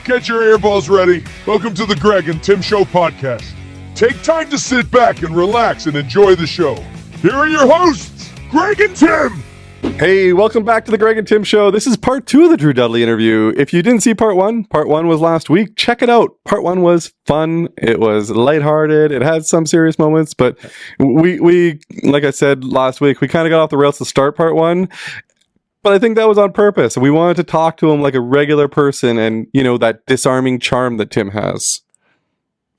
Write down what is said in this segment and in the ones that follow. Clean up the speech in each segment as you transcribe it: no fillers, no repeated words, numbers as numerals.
get your earballs ready. Welcome to the Greg and Tim Show podcast. Take time to sit back and relax and enjoy the show. Here are your hosts, Greg and Tim. Hey, welcome back to the Greg and Tim Show. This is part 2 of the Drew Dudley interview. If you didn't see part one was last week. Check it out. Part 1 was fun. It was lighthearted. It had some serious moments, but we like I said last week, we kind of got off the rails to start part 1. But I think that was on purpose. We wanted to talk to him like a regular person and, you know, that disarming charm that Tim has.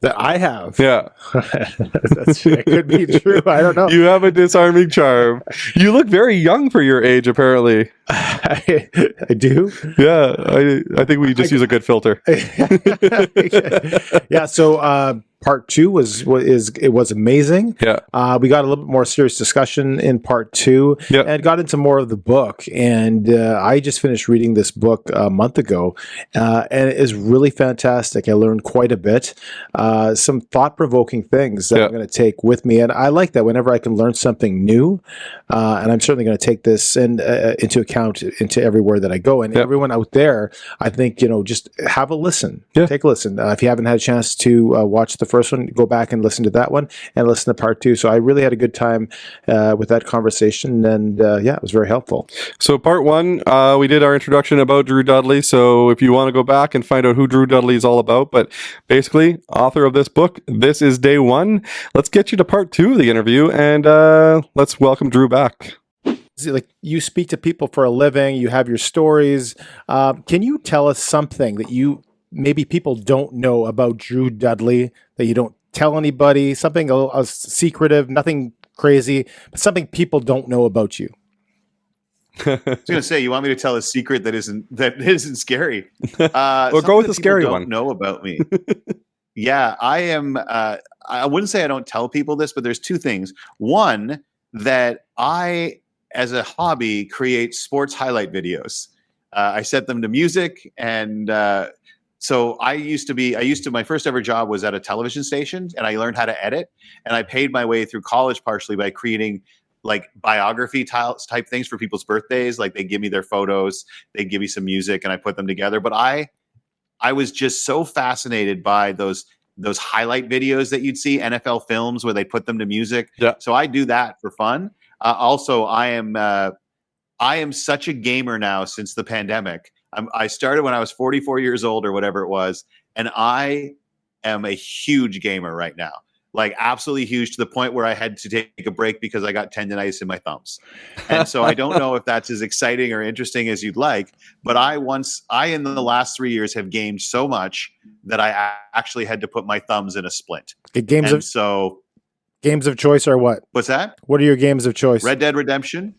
That I have. Yeah. It could be true. I don't know. You have a disarming charm. You look very young for your age, apparently. I do? Yeah. I think we just use a good filter. Yeah. So part 2 was amazing. Yeah. We got a little bit more serious discussion in part 2 and got into more of the book. And I just finished reading this book a month ago, and it is really fantastic. I learned quite a bit, some thought-provoking things that I'm going to take with me. And I like that whenever I can learn something new. And I'm certainly going to take this into account into everywhere that I go. And everyone out there, I think, just have a listen. Take a listen. If you haven't had a chance to watch the first one, go back and listen to that one and listen to part 2. So I really had a good time with that conversation, and it was very helpful. So part 1, we did our introduction about Drew Dudley. So if you want to go back and find out who Drew Dudley is all about, but basically author of this book, this is day 1. Let's get you to part 2 of the interview, and let's welcome Drew back. Like, you speak to people for a living, you have your stories. Can you tell us something that maybe people don't know about Drew Dudley, that you don't tell anybody, something secretive, nothing crazy, but something people don't know about you? I was going to say, you want me to tell a secret that isn't scary? Well, go with a scary one. Don't know about me. Yeah, I am. I wouldn't say I don't tell people this, but there's 2 things. One, that I, as a hobby, create sports highlight videos. I set them to music, and so my first ever job was at a television station, and I learned how to edit, and I paid my way through college partially by creating like biography type things for people's birthdays. Like, they give me their photos, they give me some music, and I put them together. But I was just so fascinated by those highlight videos that you'd see, NFL films where they put them to music. Yeah. So I do that for fun. Also, I am such a gamer now since the pandemic. I started when I was 44 years old or whatever it was, and I am a huge gamer right now. Like, absolutely huge, to the point where I had to take a break because I got tendonitis in my thumbs. And so I don't know if that's as exciting or interesting as you'd like, but I in the last 3 years have gamed so much that I actually had to put my thumbs in a splint. Games of choice are what? What's that? What are your games of choice? Red Dead Redemption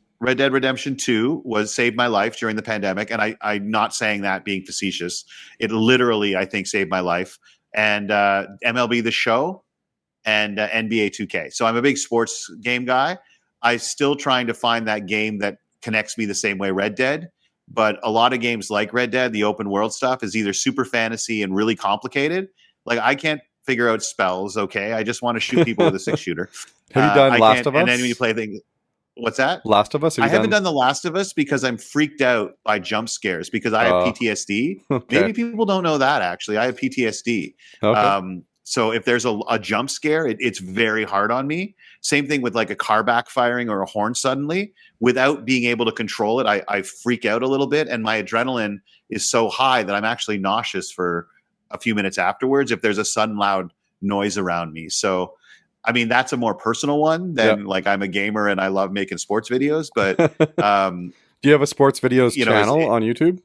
2 saved my life during the pandemic. And I'm not saying that being facetious. It literally, I think, saved my life. And MLB The Show and NBA 2K. So I'm a big sports game guy. I'm still trying to find that game that connects me the same way Red Dead. But a lot of games like Red Dead, the open world stuff, is either super fantasy and really complicated. Like, I can't figure out spells. Okay, I just want to shoot people with a 6-shooter. Have you done Last of Us? And then when you play things, what's that? Last of Us? I haven't done The Last of Us because I'm freaked out by jump scares because I have PTSD. Okay. Maybe people don't know that, actually. I have PTSD. Okay. So if there's a jump scare, it's very hard on me. Same thing with like a car backfiring or a horn suddenly. Without being able to control it, I freak out a little bit, and my adrenaline is so high that I'm actually nauseous for a few minutes afterwards if there's a sudden loud noise around me. So, I mean, that's a more personal one than like, I'm a gamer and I love making sports videos. But do you have a sports videos channel on YouTube?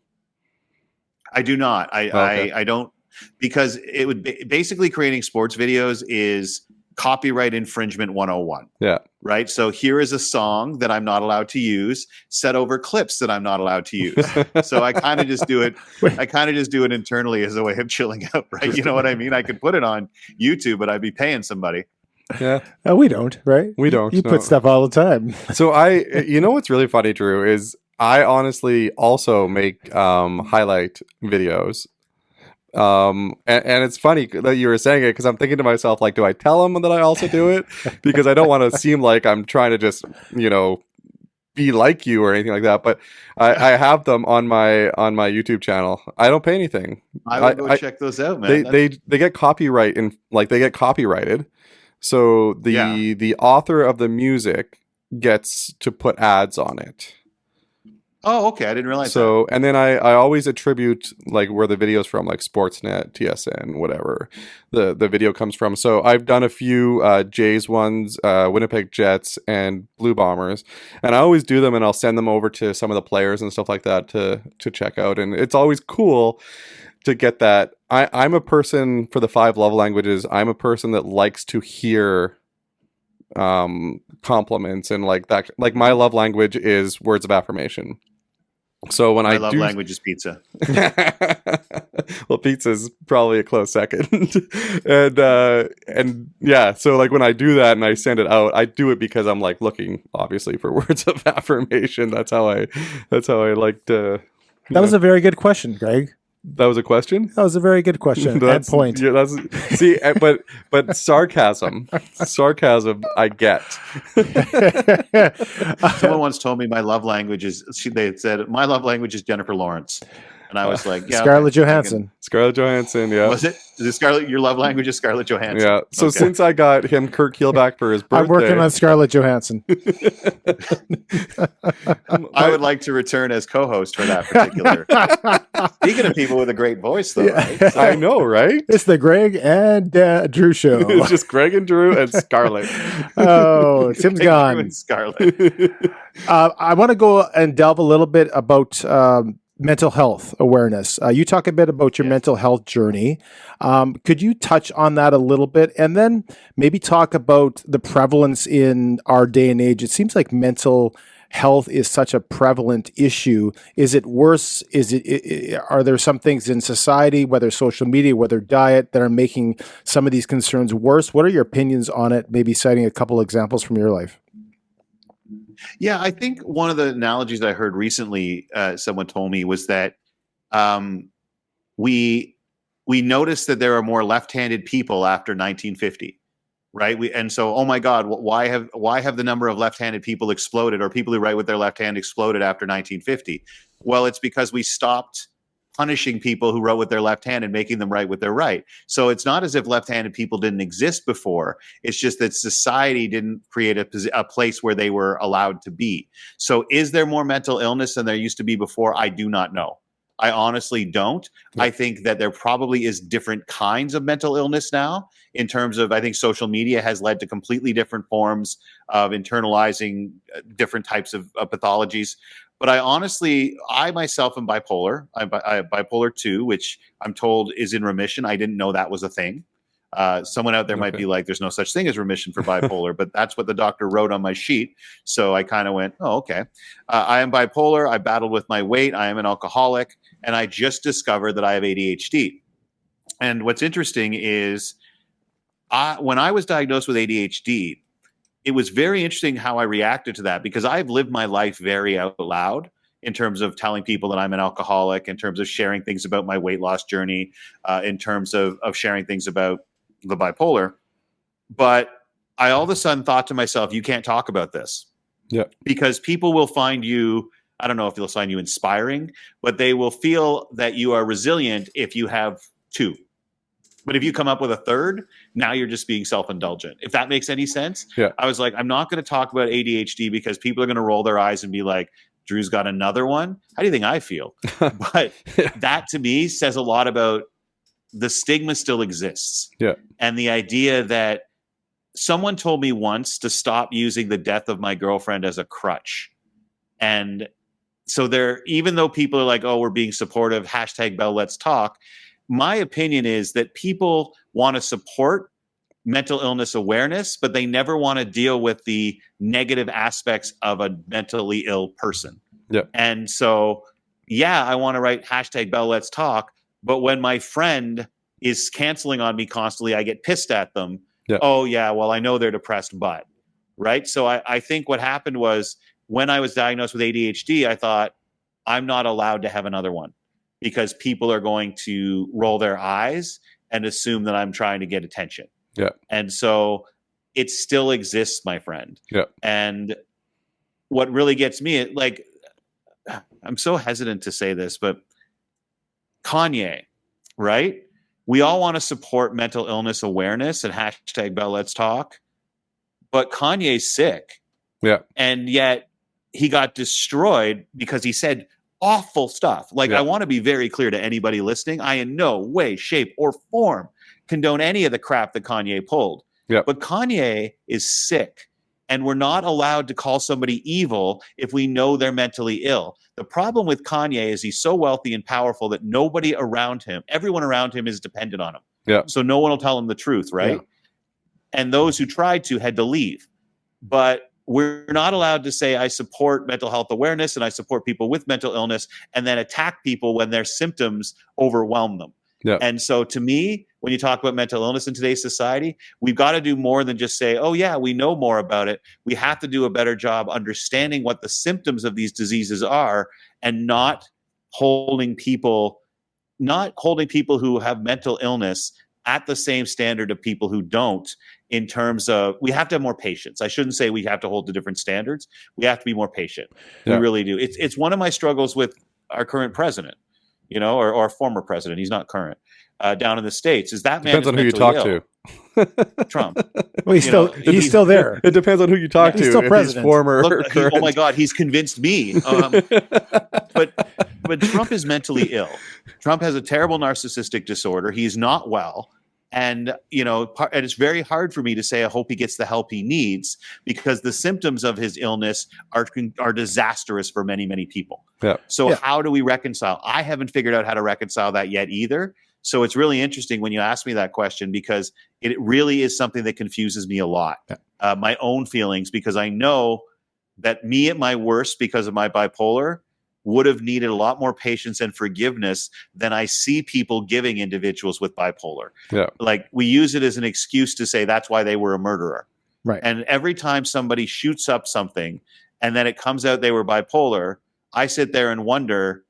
I do not. I don't, because it would basically, creating sports videos is copyright infringement 101. Yeah. Right. So here is a song that I'm not allowed to use set over clips that I'm not allowed to use. So I kind of just do it. I kind of just do it internally as a way of chilling out. Right. You know what I mean? I could put it on YouTube, but I'd be paying somebody. Yeah. We don't, right? We don't. You put stuff all the time. So you know, what's really funny, Drew, is I honestly also make highlight videos. And it's funny that you were saying it, because I'm thinking to myself, like, do I tell them that I also do it? Because I don't want to seem like I'm trying to just, be like you or anything like that, but I have them on my YouTube channel. I don't pay anything. I will go check those out, man. They get copyright they get copyrighted. So the author of the music gets to put ads on it. Oh, okay. I didn't realize that. So, and then I always attribute like where the video's from, like Sportsnet, TSN, whatever the video comes from. So I've done a few Jays ones, Winnipeg Jets, and Blue Bombers, and I always do them, and I'll send them over to some of the players and stuff like that to check out. And it's always cool to get that. I'm a person, for the 5 love languages, I'm a person that likes to hear compliments and like that. Like my love language is words of affirmation. So when my love language is pizza. Well, pizza is probably a close second. and yeah, so like when I do that and I send it out, I do it because I'm like looking obviously for words of affirmation. That's how I like to. That was a very good question, Greg. That was a question? That was a very good question. That point. Yeah, see, but sarcasm, I get. Someone once told me my love language is. They said my love language is Jennifer Lawrence, and I was like, yeah, Scarlett Johansson. Scarlett Johansson, yeah. Was it? Is it Scarlett? Your love language is Scarlett Johansson. Yeah. So since I got him Kurt Keelback for his birthday, I'm working on Scarlett Johansson. I would like to return as co-host for that particular. Speaking of people with a great voice, though, right? So, I know, right? It's the Greg and Drew show. It's just Greg and Drew and Scarlett. Oh, Tim's gone. Drew and Scarlett. I want to go and delve a little bit about mental health awareness. You talk a bit about your mental health journey. Could you touch on that a little bit, and then maybe talk about the prevalence in our day and age? It seems like mental health is such a prevalent issue. Is it worse? Are there some things in society, whether social media, whether diet, that are making some of these concerns worse? What are your opinions on it? Maybe citing a couple examples from your life. Yeah, I think one of the analogies I heard recently, someone told me, was that we noticed that there are more left-handed people after 1950, right? And so, oh my God, why have the number of left-handed people exploded, or people who write with their left hand exploded after 1950? Well, it's because we stopped punishing people who wrote with their left hand and making them write with their right. So it's not as if left-handed people didn't exist before. It's just that society didn't create a place where they were allowed to be. So is there more mental illness than there used to be before? I do not know. I honestly don't. Yeah. I think that there probably is different kinds of mental illness now, in terms of, I think social media has led to completely different forms of internalizing different types of pathologies. But I myself am bipolar. I have bipolar 2, which I'm told is in remission. I didn't know that was a thing. Someone out there might be like, there's no such thing as remission for bipolar, but that's what the doctor wrote on my sheet. So I kind of went, oh, okay. I am bipolar. I battled with my weight. I am an alcoholic. And I just discovered that I have ADHD. And what's interesting is when I was diagnosed with ADHD, it was very interesting how I reacted to that, because I've lived my life very out loud in terms of telling people that I'm an alcoholic, in terms of sharing things about my weight loss journey, in terms of sharing things about the bipolar. But I all of a sudden thought to myself, you can't talk about this. Yeah. Because people will find you, I don't know if they'll find you inspiring, but they will feel that you are resilient if you have 2. But if you come up with a 3rd, now you're just being self-indulgent. If that makes any sense. Yeah. I was like, I'm not going to talk about ADHD because people are going to roll their eyes and be like, Drew's got another one. How do you think I feel? But that to me says a lot about the stigma still exists. Yeah. And the idea that someone told me once to stop using the death of my girlfriend as a crutch. And so even though people are like, oh, we're being supportive, #Bell Let's Talk. My opinion is that people want to support mental illness awareness, but they never want to deal with the negative aspects of a mentally ill person. Yeah. And so, yeah, I want to write #Bell Let's Talk, but when my friend is canceling on me constantly, I get pissed at them. Yeah. Oh, yeah, well, I know they're depressed, but, right? So I think what happened was, when I was diagnosed with ADHD, I thought, I'm not allowed to have another one, because people are going to roll their eyes and assume that I'm trying to get attention. Yeah. And so it still exists, my friend. Yeah. And what really gets me, like, I'm so hesitant to say this, but Kanye, right? We all want to support mental illness awareness and hashtag Bell Let's Talk, but Kanye's sick. Yeah. And yet he got destroyed because he said awful stuff. Like, I want to be very clear to anybody listening. I in no way, shape, or form condone any of the crap that Kanye pulled. Yeah. But Kanye is sick, and we're not allowed to call somebody evil if we know they're mentally ill. The problem with Kanye is he's so wealthy and powerful that nobody around him, everyone around him is dependent on him. Yeah. So no one will tell him the truth, right? Yeah. And those who tried to had to leave. But we're not allowed to say, I support mental health awareness and I support people with mental illness, and then attack people when their symptoms overwhelm them. Yeah. And so to me, when you talk about mental illness in today's society, we've got to do more than just say, oh yeah, we know more about it. We have to do a better job understanding what the symptoms of these diseases are, and not holding people who have mental illness at the same standard of people who don't, in terms of, we have to have more patience. I shouldn't say we have to hold to different standards. We have to be more patient. Yeah. We really do. It's one of my struggles with our current president, or former president. He's not current. Down in the States, is that man depends on who you talk to. Trump. Well, he's still there. It depends on who you talk to. He's still president. He's former. Look, oh my God, he's convinced me. But Trump is mentally ill. Trump has a terrible narcissistic disorder. He's not well. And, and it's very hard for me to say, I hope he gets the help he needs, because the symptoms of his illness are disastrous for many, many people. Yeah. So how do we reconcile? I haven't figured out how to reconcile that yet either. So it's really interesting when you ask me that question, because it really is something that confuses me a lot. Yeah. My own feelings, because I know that me at my worst, because of my bipolar, would have needed a lot more patience and forgiveness than I see people giving individuals with bipolar. Yeah. Like, we use it as an excuse to say that's why they were a murderer. Right. And every time somebody shoots up something and then it comes out they were bipolar, I sit there and wonder,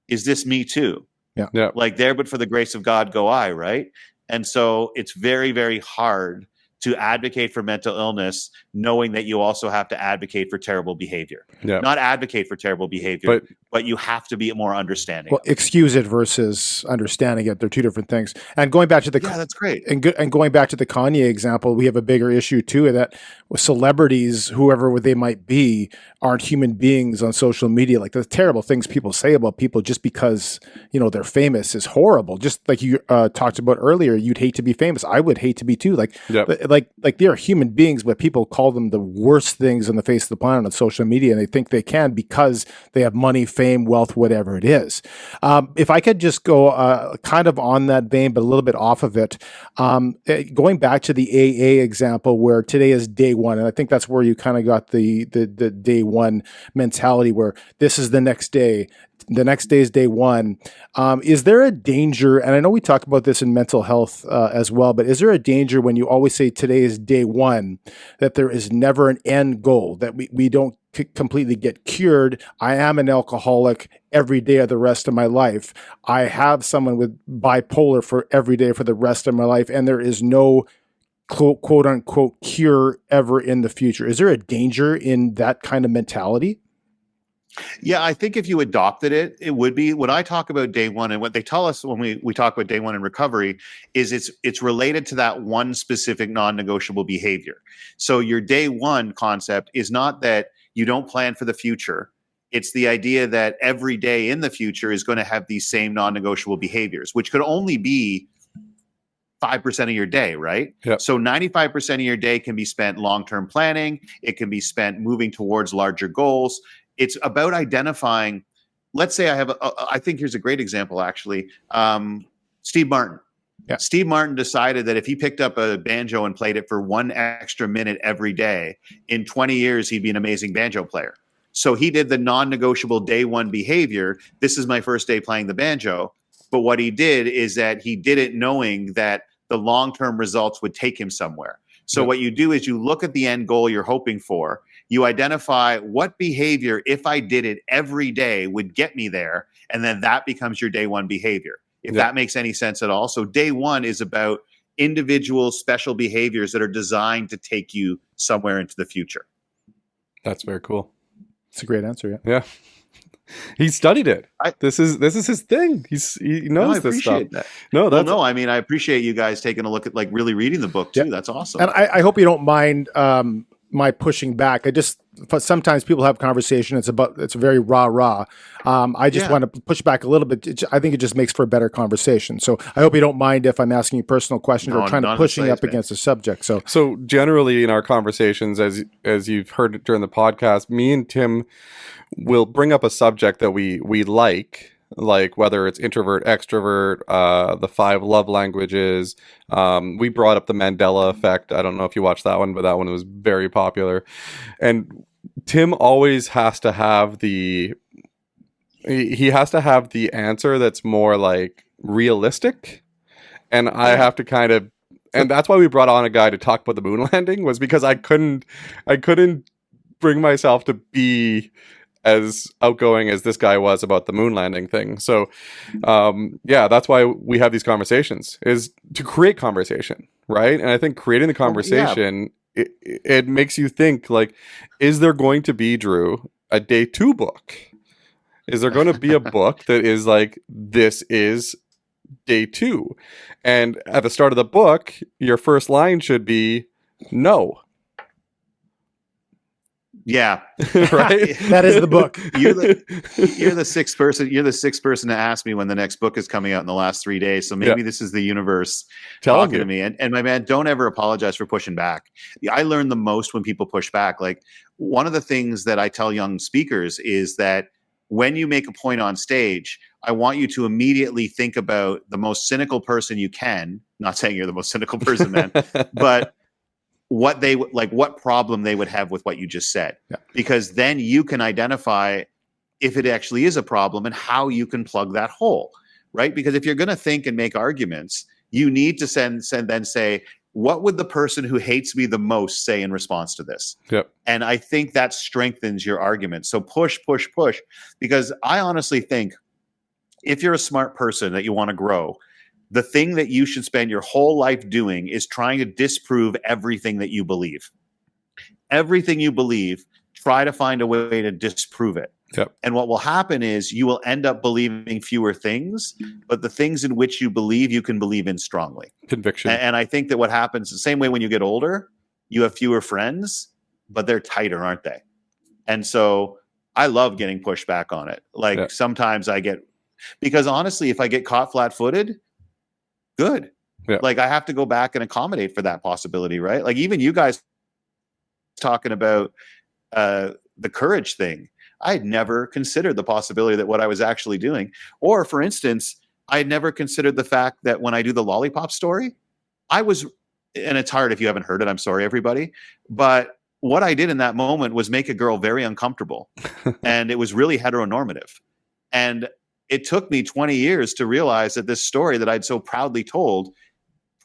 is this me too? Yeah. Like, there but for the grace of God go I, right? And so it's very, very hard to advocate for mental illness, knowing that you also have to advocate for terrible behavior. Yeah. Not advocate for terrible behavior, but you have to be more understanding. Well, excuse it versus understanding it. They're two different things. And going back to the that's great. And going back to the Kanye example, we have a bigger issue too, that celebrities, whoever they might be, aren't human beings on social media. Like, the terrible things people say about people just because they're famous is horrible. Just like you talked about earlier, you'd hate to be famous. I would hate to be too. Like they are human beings, but people call them the worst things on the face of the planet on social media, and they think they can because they have money, fame, wealth, whatever it is. If I could just go kind of on that vein, but a little bit off of it, going back to the AA example, where today is day one, and I think that's where you kind of got the day one mentality, where this is the next day. The next day is day one. Is there a danger, and I know we talk about this in mental health as well, but is there a danger when you always say today is day one, that there is never an end goal, that we don't completely get cured? I am an alcoholic every day of the rest of my life. I have someone with bipolar for every day for the rest of my life, and there is no quote unquote cure ever in the future. Is there a danger in that kind of mentality? Yeah, I think if you adopted it, it would be. When I talk about day one, and what they tell us when we talk about day one in recovery, is it's related to that one specific non-negotiable behavior. So your day one concept is not that you don't plan for the future. It's the idea that every day in the future is going to have these same non-negotiable behaviors, which could only be 5% of your day, right? Yep. So 95% of your day can be spent long-term planning. It can be spent moving towards larger goals. It's about identifying, let's say I think here's a great example, actually. Steve Martin. Yeah. Steve Martin decided that if he picked up a banjo and played it for 1 extra minute every day, in 20 years, he'd be an amazing banjo player. So he did the non-negotiable day one behavior. This is my first day playing the banjo. But what he did is that he did it knowing that the long-term results would take him somewhere. So what you do is you look at the end goal you're hoping for. You identify what behavior, if I did it every day, would get me there. And then that becomes your day one behavior, if that makes any sense at all. So day one is about individual special behaviors that are designed to take you somewhere into the future. That's very cool. It's a great answer. Yeah. Yeah. He studied it. This is his thing. He knows this stuff. That. I mean, I appreciate you guys taking a look at like really reading the book too. Yeah. That's awesome. And I hope you don't mind my pushing back. Sometimes people have conversation. It's very rah. I just want to push back a little bit. I think it just makes for a better conversation. So I hope you don't mind if I'm asking you personal questions or trying to pushing up against the subject. So generally in our conversations, as you've heard during the podcast, me and Tim will bring up a subject that we like whether it's introvert, extrovert, the 5 love languages. We brought up the Mandela effect. I don't know if you watched that one, but that one was very popular. And Tim always has to have he has to have the answer that's more like realistic. And I have to kind of, and that's why we brought on a guy to talk about the moon landing, was because I couldn't bring myself to be as outgoing as this guy was about the moon landing thing. So that's why we have these conversations, is to create conversation, right? And I think creating the conversation, it makes you think, like, is there going to be, Drew, a day 2 book? Is there going to be a book that is like, this is day 2? And at the start of the book, your first line should be no. Yeah. Right. That is the book. You're the sixth person. You're the sixth person to ask me when the next book is coming out in the last 3 days. So maybe this is the universe talking to me. And my man, don't ever apologize for pushing back. I learn the most when people push back. Like, one of the things that I tell young speakers is that when you make a point on stage, I want you to immediately think about the most cynical person you can. Not saying you're the most cynical person, man, but what they like, what problem they would have with what you just said, because then you can identify if it actually is a problem and how you can plug that hole, right? Because if you're going to think and make arguments, you need to then say, what would the person who hates me the most say in response to this? Yep. And I think that strengthens your argument. So push, because I honestly think if you're a smart person that you want to grow, the thing that you should spend your whole life doing is trying to disprove everything that you believe. Everything you believe, try to find a way to disprove it. Yep. And what will happen is you will end up believing fewer things, but the things in which you believe, you can believe in strongly. Conviction. And I think that what happens the same way when you get older, you have fewer friends, but they're tighter, aren't they? And so I love getting pushed back on it. Like sometimes because honestly, if I get caught flat-footed, good. Yeah. Like, I have to go back and accommodate for that possibility, right? Like, even you guys talking about the courage thing, I had never considered the possibility that what I was actually doing, or for instance, I had never considered the fact that when I do the lollipop story, and it's hard if you haven't heard it, I'm sorry, everybody, but what I did in that moment was make a girl very uncomfortable, and it was really heteronormative. And it took me 20 years to realize that this story that I'd so proudly told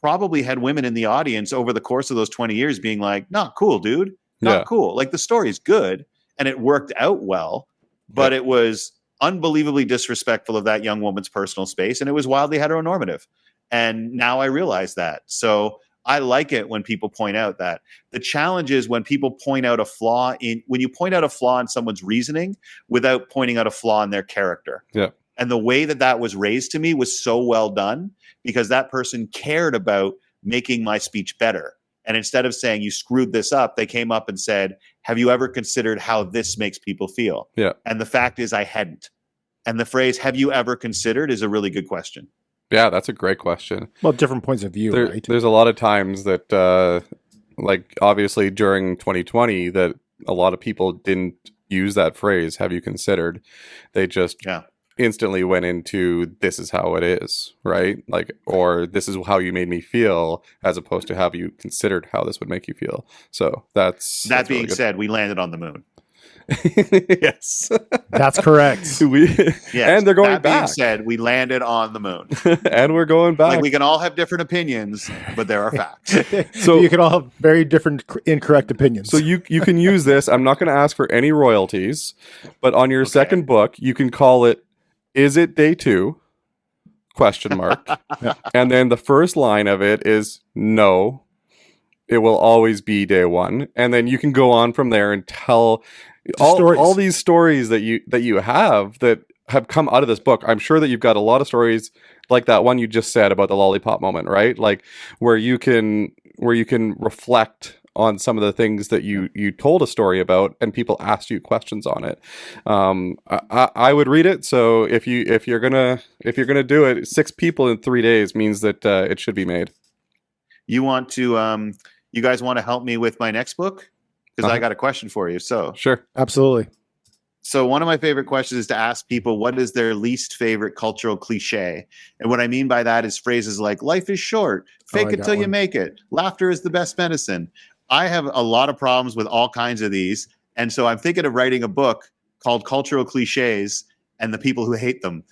probably had women in the audience over the course of those 20 years being like, not cool, dude. Not cool. Like, the story's good and it worked out well, but it was unbelievably disrespectful of that young woman's personal space, and it was wildly heteronormative. And now I realize that. So I like it when people point out that. The challenge is when people point out a flaw when you point out a flaw in someone's reasoning without pointing out a flaw in their character. Yeah. And the way that was raised to me was so well done, because that person cared about making my speech better. And instead of saying, you screwed this up, they came up and said, have you ever considered how this makes people feel? Yeah. And the fact is, I hadn't. And the phrase, have you ever considered, is a really good question. Yeah, that's a great question. Well, different points of view, right? There's a lot of times that, like, obviously during 2020, that a lot of people didn't use that phrase, have you considered? They just instantly went into, this is how it is, right? Like, or this is how you made me feel, as opposed to have you considered how this would make you feel. So that's being really said, we landed on the moon. Yes, that's correct. And they're going back. That being said, we landed on the moon, and we're going back. Like, we can all have different opinions, but there are facts. So you can all have very different incorrect opinions. So you can use this. I'm not going to ask for any royalties, but on your second book, you can call it, is it day 2? ? And then the first line of it is, no, it will always be day one, and then you can go on from there and tell all these stories that you have that have come out of this book. I'm sure that you've got a lot of stories like that one you just said about the lollipop moment, right? Like where you can reflect on some of the things that you told a story about, and people asked you questions on it. I would read it. So if you're gonna do it, 6 people in 3 days means that it should be made. You want to? You guys want to help me with my next book? Because I got a question for you. So sure, absolutely. So one of my favorite questions is to ask people what is their least favorite cultural cliche. And what I mean by that is phrases like life is short, fake it till you make it, laughter is the best medicine. I have a lot of problems with all kinds of these. And so I'm thinking of writing a book called Cultural Clichés and the People Who Hate Them,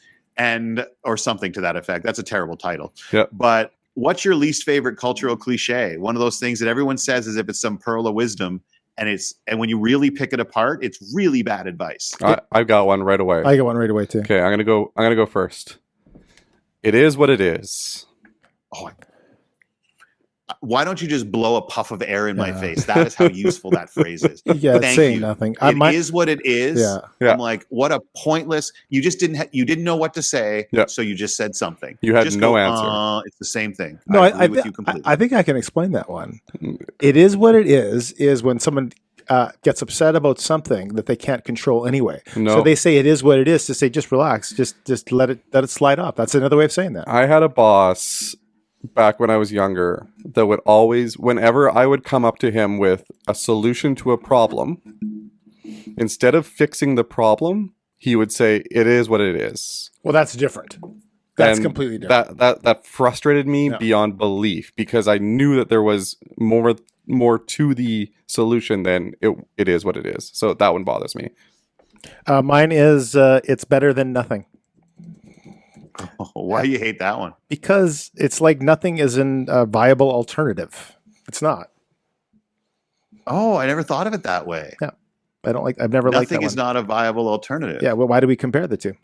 or something to that effect. That's a terrible title. Yep. But what's your least favorite cultural cliche? One of those things that everyone says as if it's some pearl of wisdom. And when you really pick it apart, it's really bad advice. I've got one right away. I got one right away too. Okay, I'm gonna go first. It is what it is. Oh, why don't you just blow a puff of air in my face? That is how useful that phrase is. Yeah, it's saying nothing. It is what it is. Yeah. I'm like, what a pointless. You just didn't know what to say, so you just said something. You had just no answer. It's the same thing. No, I agree with you completely. I think I can explain that one. It is what it is when someone gets upset about something that they can't control anyway. No. So they say it is what it is to say just relax, just let it slide off. That's another way of saying that. I had a boss back when I was younger that would always, whenever I would come up to him with a solution to a problem, instead of fixing the problem, he would say, it is what it is. Well, that's different. That's completely different. That frustrated me beyond belief, because I knew that there was more to the solution than it is what it is. So that one bothers me. Mine is it's better than nothing. Oh, why do you hate that one? Because it's like nothing is a viable alternative. It's not. Oh, I never thought of it that way. Yeah, I've never liked that one. Nothing is not a viable alternative. Yeah, well, why do we compare the two?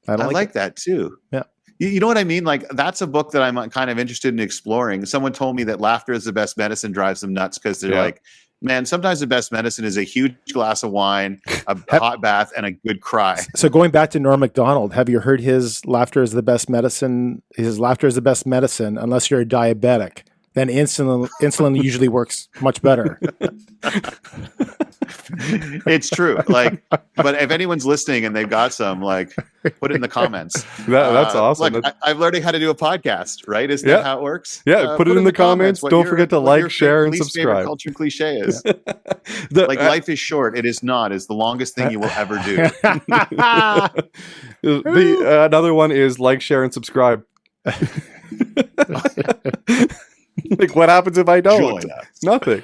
I like that too. Yeah. You know what I mean? Like, that's a book that I'm kind of interested in exploring. Someone told me that laughter is the best medicine drives them nuts, because they're like, man, sometimes the best medicine is a huge glass of wine, a hot bath, and a good cry. So going back to Norm Macdonald, have you heard his laughter is the best medicine? His laughter is the best medicine unless you're a diabetic. Then insulin usually works much better. It's true. Like, but if anyone's listening and they've got some, like, put it in the comments. That's awesome. Like, I'm learning how to do a podcast, right? Isn't that how it works? Yeah, put it in the comments. Don't forget to like, share, and subscribe. Culture cliche is like life is short. It is not. It's the longest thing you will ever do. Another one is like, share, and subscribe. Like, what happens if I don't? Nothing.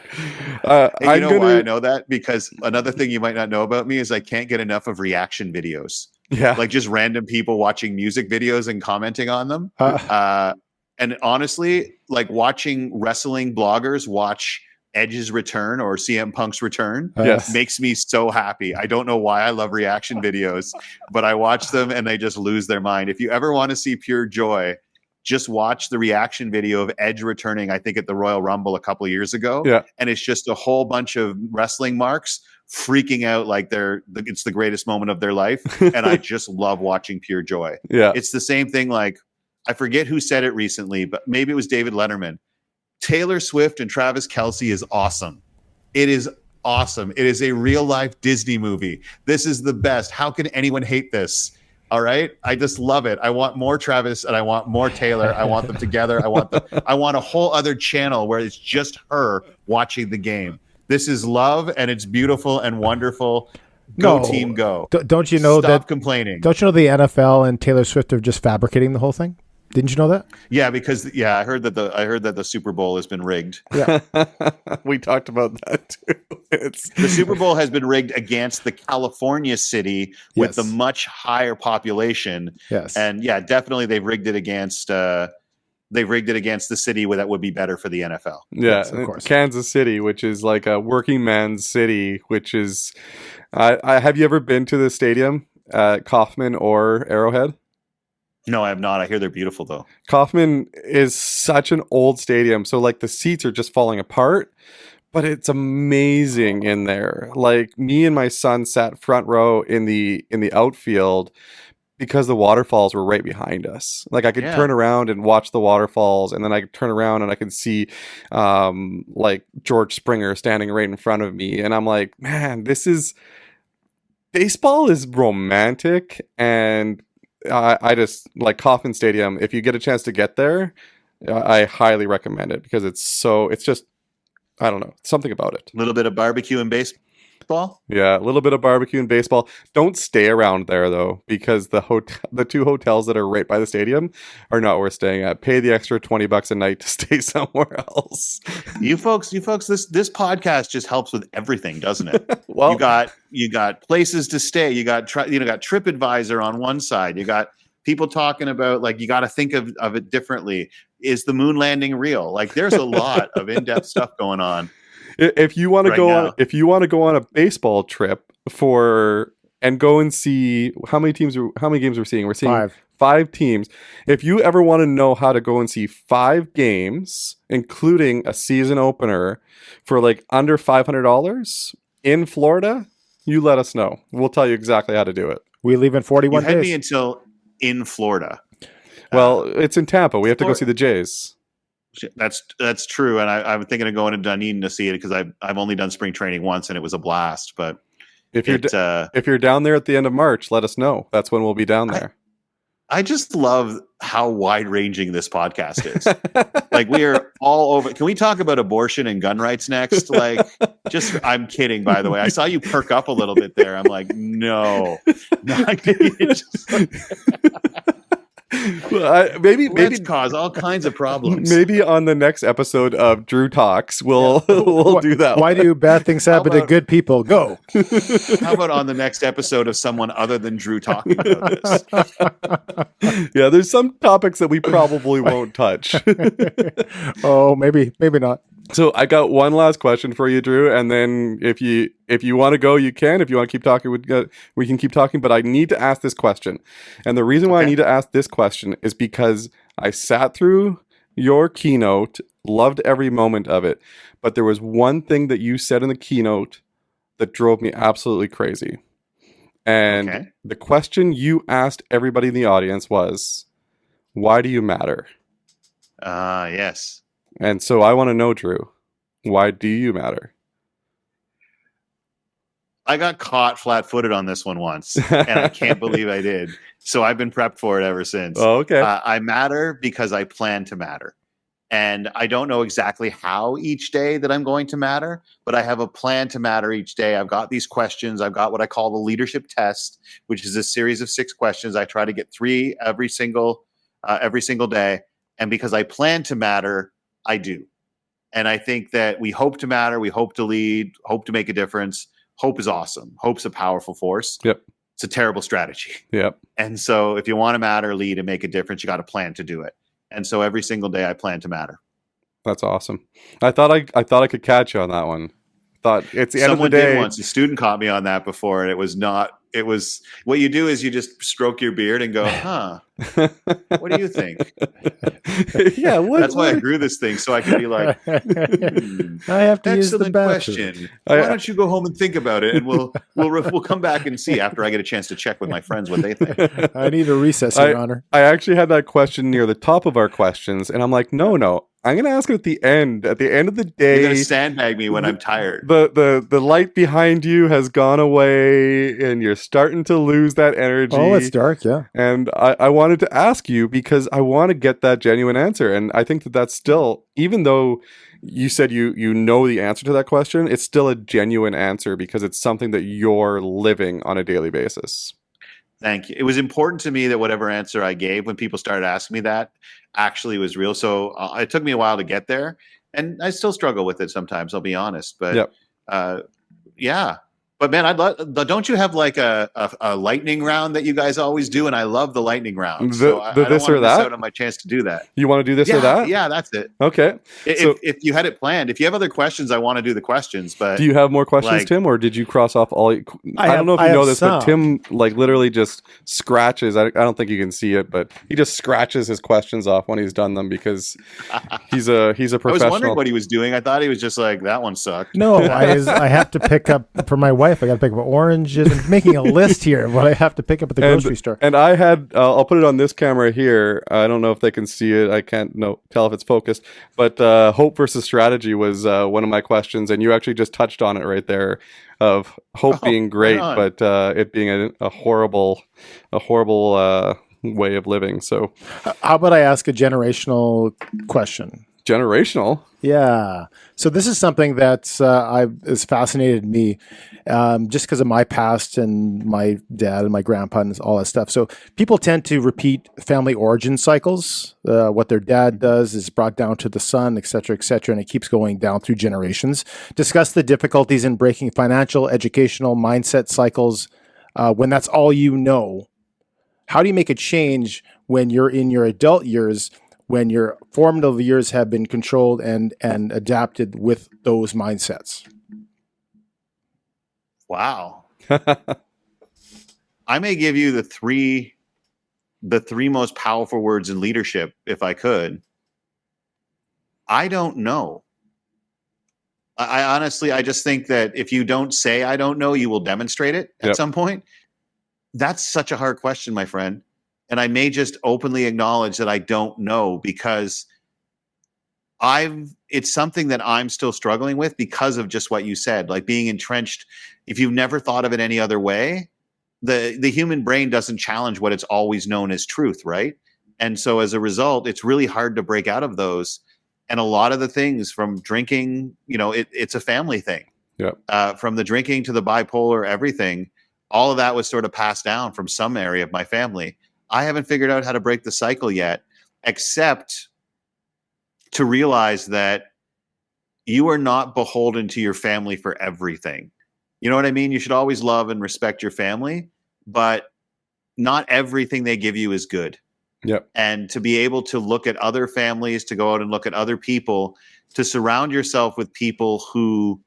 Why I know that? Because another thing you might not know about me is I can't get enough of reaction videos. Yeah. Like just random people watching music videos and commenting on them. And honestly, like watching wrestling bloggers watch Edge's return or CM Punk's return makes me so happy. I don't know why I love reaction videos, but I watch them and they just lose their mind. If you ever want to see pure joy, just watch the reaction video of Edge returning, I think, at the Royal Rumble a couple of years ago. Yeah. And it's just a whole bunch of wrestling marks freaking out like it's the greatest moment of their life. And I just love watching pure joy. Yeah. It's the same thing. Like, I forget who said it recently, but maybe it was David Letterman. Taylor Swift and Travis Kelce is awesome. It is awesome. It is a real life Disney movie. This is the best. How can anyone hate this? All right. I just love it. I want more Travis and I want more Taylor. I want them together. I want a whole other channel where it's just her watching the game. This is love and it's beautiful and wonderful. Go team, go. Don't you know Stop complaining. Don't you know the NFL and Taylor Swift are just fabricating the whole thing? Didn't you know that? Yeah, because I heard that the Super Bowl has been rigged. Yeah. We talked about that too. The Super Bowl has been rigged against the California city with the much higher population. Yes. And yeah, definitely they've rigged it against the city that would be better for the NFL. Yeah, yes, of course. Kansas City, which is like a working man's city, which is have you ever been to the stadium at Kauffman or Arrowhead? No, I have not. I hear they're beautiful though. Kauffman is such an old stadium, so like the seats are just falling apart, but it's amazing in there. Like me and my son sat front row in the outfield because the waterfalls were right behind us. Like I could Yeah. turn around and watch the waterfalls, and then I could turn around and I could see like George Springer standing right in front of me, and I'm like, man, baseball is romantic. And I just like Kauffman Stadium. If you get a chance to get there, I highly recommend it because it's just, I don't know, something about it. A little bit of barbecue and baseball. Yeah, a little bit of barbecue and baseball. Don't stay around there though, because the two hotels that are right by the stadium are not worth staying at. Pay the extra $20 a night to stay somewhere else. You folks, this podcast just helps with everything, doesn't it? Well, you got places to stay. You got got TripAdvisor on one side. You got people talking about like you got to think of it differently. Is the moon landing real? Like there's a lot of in-depth stuff going on. If you want to go on a baseball trip and go and see how many games we're seeing. We're seeing five teams. If you ever want to know how to go and see 5 games, including a season opener for like under $500 in Florida, you let us know. We'll tell you exactly how to do it. We leave in 41 you had days. me until in Florida. Well, it's in Tampa. We have to go see the Jays. That's true, and I'm thinking of going to Dunedin to see it because I've only done spring training once and it was a blast. But if you're down there at the end of March, let us know. That's when we'll be down there. I just love how wide ranging this podcast is. Like we are all over. Can we talk about abortion and gun rights next? Like, I'm kidding. By the way, I saw you perk up a little bit there. I'm like, no. Maybe cause all kinds of problems. Maybe on the next episode of Drew Talks, we'll do that. Why do bad things happen to good people? Go. How about on the next episode of someone other than Drew talking about this? Yeah, there's some topics that we probably won't touch. Oh, maybe not. So I got one last question for you, Drew, and then if you want to go, you can. If you want to keep talking, we can keep talking. But I need to ask this question, and the reason why I need to ask this question is because I sat through your keynote, loved every moment of it, but there was one thing that you said in the keynote that drove me absolutely crazy. And the question you asked everybody in the audience was, "Why do you matter?" Yes. And so I want to know, Drew, why do you matter? I got caught flat-footed on this one once, and I can't believe I did. So I've been prepped for it ever since. Oh, okay. I matter because I plan to matter. And I don't know exactly how each day that I'm going to matter, but I have a plan to matter each day. I've got these questions. I've got what I call the leadership test, which is a series of 6 questions. I try to get 3 every single day. And because I plan to matter, I do. And I think that we hope to matter, we hope to lead, hope to make a difference. Hope is awesome. Hope's a powerful force. Yep. It's a terrible strategy. Yep. And so if you want to matter, lead, and make a difference, you got to plan to do it. And so every single day I plan to matter. That's awesome. I thought I could catch you on that one. Thought it's the end of the day. Someone did once. A student caught me on that before, and it was what you do is you just stroke your beard and go, huh, what do you think? Yeah. That's why I grew this thing, so I could be like, I have to use the excellent question. Why don't you go home and think about it, and we'll come back and see after I get a chance to check with my friends what they think. I need a recess, Your Honor. I actually had that question near the top of our questions, and I'm like, no. I'm going to ask it at the end. At the end of the day, you're going to sandbag me when I'm tired. The light behind you has gone away, and you're starting to lose that energy. Oh, it's dark, yeah. And I wanted to ask you because I want to get that genuine answer. And I think that's still, even though you said you know the answer to that question, it's still a genuine answer because it's something that you're living on a daily basis. Thank you. It was important to me that whatever answer I gave when people started asking me that actually was real. So it took me a while to get there, and I still struggle with it sometimes, I'll be honest. But yeah. But But man, don't you have like a lightning round that you guys always do? And I love the lightning round. So I don't this want or to miss that? out on my chance to do that. You want to do this Yeah, or that? yeah, that's it. Okay. If you had it planned, if you have other questions, I want to do the questions. But do you have more questions, like- Tim, or did you cross off all? I don't know if you know this, but Tim like literally just scratches. I don't think you can see it, but he just scratches his questions off when he's done them because he's a professional. I was wondering what he was doing. I thought he was just like, that one sucked. No, I have to pick up for my wife. I got to pick up oranges. I'm making a list here of what I have to pick up at the grocery store. And I had, I'll put it on this camera here. I don't know if they can see it. I can't tell if it's focused. But hope versus strategy was one of my questions, and you actually just touched on it right there. Of hope being great, but it being a horrible way of living. So, how about I ask a generational question? Generational? Yeah. So this is something that's has fascinated me, just because of my past and my dad and my grandpa and all that stuff. So people tend to repeat family origin cycles. What their dad does is brought down to the son, et cetera, and it keeps going down through generations. Discuss the difficulties in breaking financial, educational, mindset cycles when that's all you know. How do you make a change when you're in your adult years, when your formative years have been controlled and adapted with those mindsets? Wow. I may give you the three most powerful words in leadership if I could. I don't know. I honestly, I just think that if you don't say I don't know, you will demonstrate it at some point. That's such a hard question, my friend. And I may just openly acknowledge that I don't know because it's something that I'm still struggling with because of just what you said, like being entrenched. If you've never thought of it any other way, the human brain doesn't challenge what it's always known as truth, right? And so as a result, it's really hard to break out of those. And a lot of the things from drinking, it's a family thing. Yeah. From the drinking to the bipolar, everything, all of that was sort of passed down from some area of my family. I haven't figured out how to break the cycle yet, except to realize that you are not beholden to your family for everything. You know what I mean? You should always love and respect your family, but not everything they give you is good. Yep. And to be able to look at other families, to go out and look at other people, to surround yourself with people who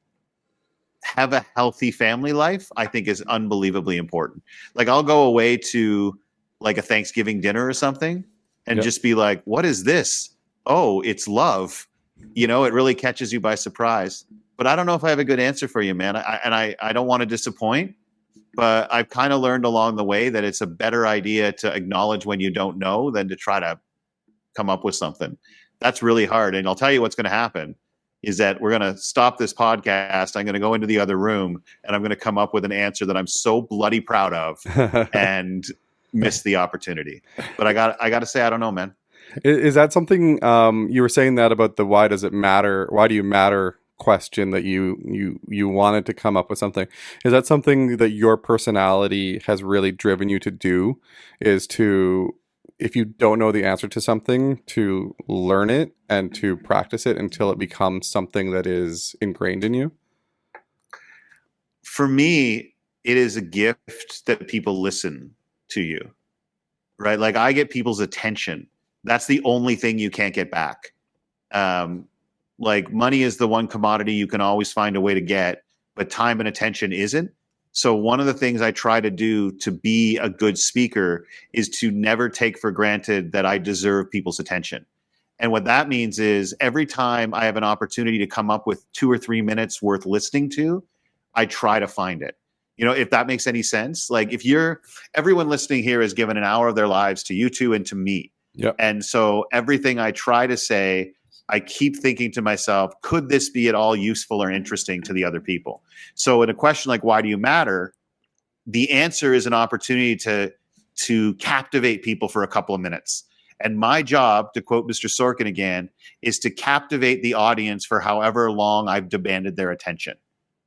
have a healthy family life, I think is unbelievably important. Like I'll go away to like a Thanksgiving dinner or something and just be like, what is this? Oh, it's love. It really catches you by surprise. But I don't know if I have a good answer for you, man. I don't want to disappoint, but I've kind of learned along the way that it's a better idea to acknowledge when you don't know than to try to come up with something. That's really hard. And I'll tell you what's going to happen is that we're going to stop this podcast. I'm going to go into the other room and I'm going to come up with an answer that I'm so bloody proud of and miss the opportunity. But I got to say, I don't know, man. Is that something you were saying that about the why does it matter? Why do you matter question that you wanted to come up with something? Is that something that your personality has really driven you to do, is to, if you don't know the answer to something, to learn it and to practice it until it becomes something that is ingrained in you? For me, it is a gift that people listen to you, right? Like I get people's attention. That's the only thing you can't get back. Like money is the one commodity you can always find a way to get, but time and attention isn't. So one of the things I try to do to be a good speaker is to never take for granted that I deserve people's attention. And what that means is every time I have an opportunity to come up with 2 or 3 minutes worth listening to, I try to find it. If that makes any sense. Like everyone listening here has given an hour of their lives to you two and to me. Yep. And so everything I try to say, I keep thinking to myself, could this be at all useful or interesting to the other people? So in a question like, why do you matter? The answer is an opportunity to captivate people for a couple of minutes. And my job, to quote Mr. Sorkin again, is to captivate the audience for however long I've demanded their attention.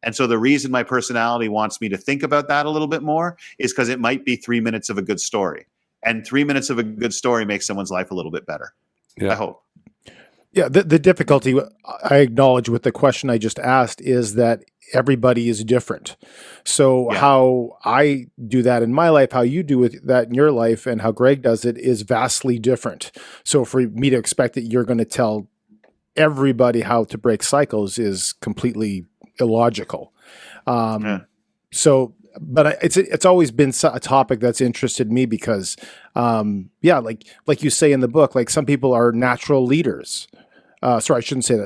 And so the reason my personality wants me to think about that a little bit more is because it might be 3 minutes of a good story. And 3 minutes of a good story makes someone's life a little bit better. Yeah. I hope. Yeah, the difficulty I acknowledge with the question I just asked is that everybody is different. So Yeah. how I do that in my life, how you do with that in your life, and how Greg does it is vastly different. So for me to expect that you're going to tell everybody how to break cycles is completely illogical. Yeah. So, but it's always been a topic that's interested me because, like you say in the book, like some people are natural leaders. Sorry, I shouldn't say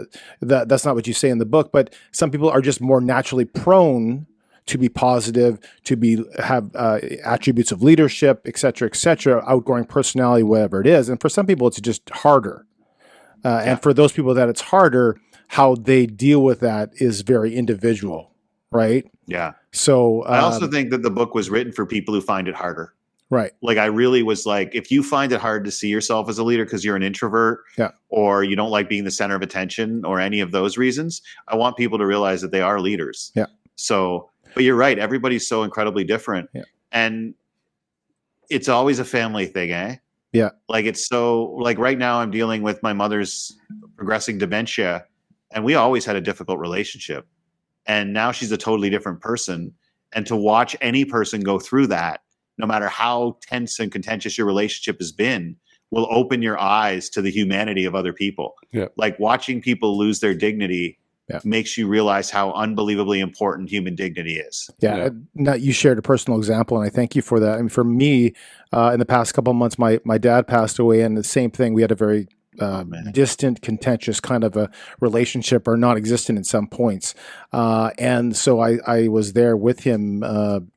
that. That's not what you say in the book. But some people are just more naturally prone to be positive, to have attributes of leadership, et cetera, outgoing personality, whatever it is. And for some people, it's just harder. And for those people that it's harder, how they deal with that is very individual, right? Yeah. So I also think that the book was written for people who find it harder. right. Like I really was like, if you find it hard to see yourself as a leader because you're an introvert or you don't like being the center of attention or any of those reasons, I want people to realize that they are leaders. Yeah. So, but you're right. Everybody's so incredibly different. Yeah. And it's always a family thing, eh? Yeah. Like it's so like right now I'm dealing with my mother's progressing dementia and we always had a difficult relationship. And now she's a totally different person. And to watch any person go through that, no matter how tense and contentious your relationship has been, will open your eyes to the humanity of other people. Yeah. Like watching people lose their dignity makes you realize how unbelievably important human dignity is. Yeah. Now you shared a personal example, and I thank you for that. I mean, for me, in the past couple of months, my dad passed away, and the same thing. We had a very distant, contentious kind of a relationship, or non-existent at some points. And so I was there with him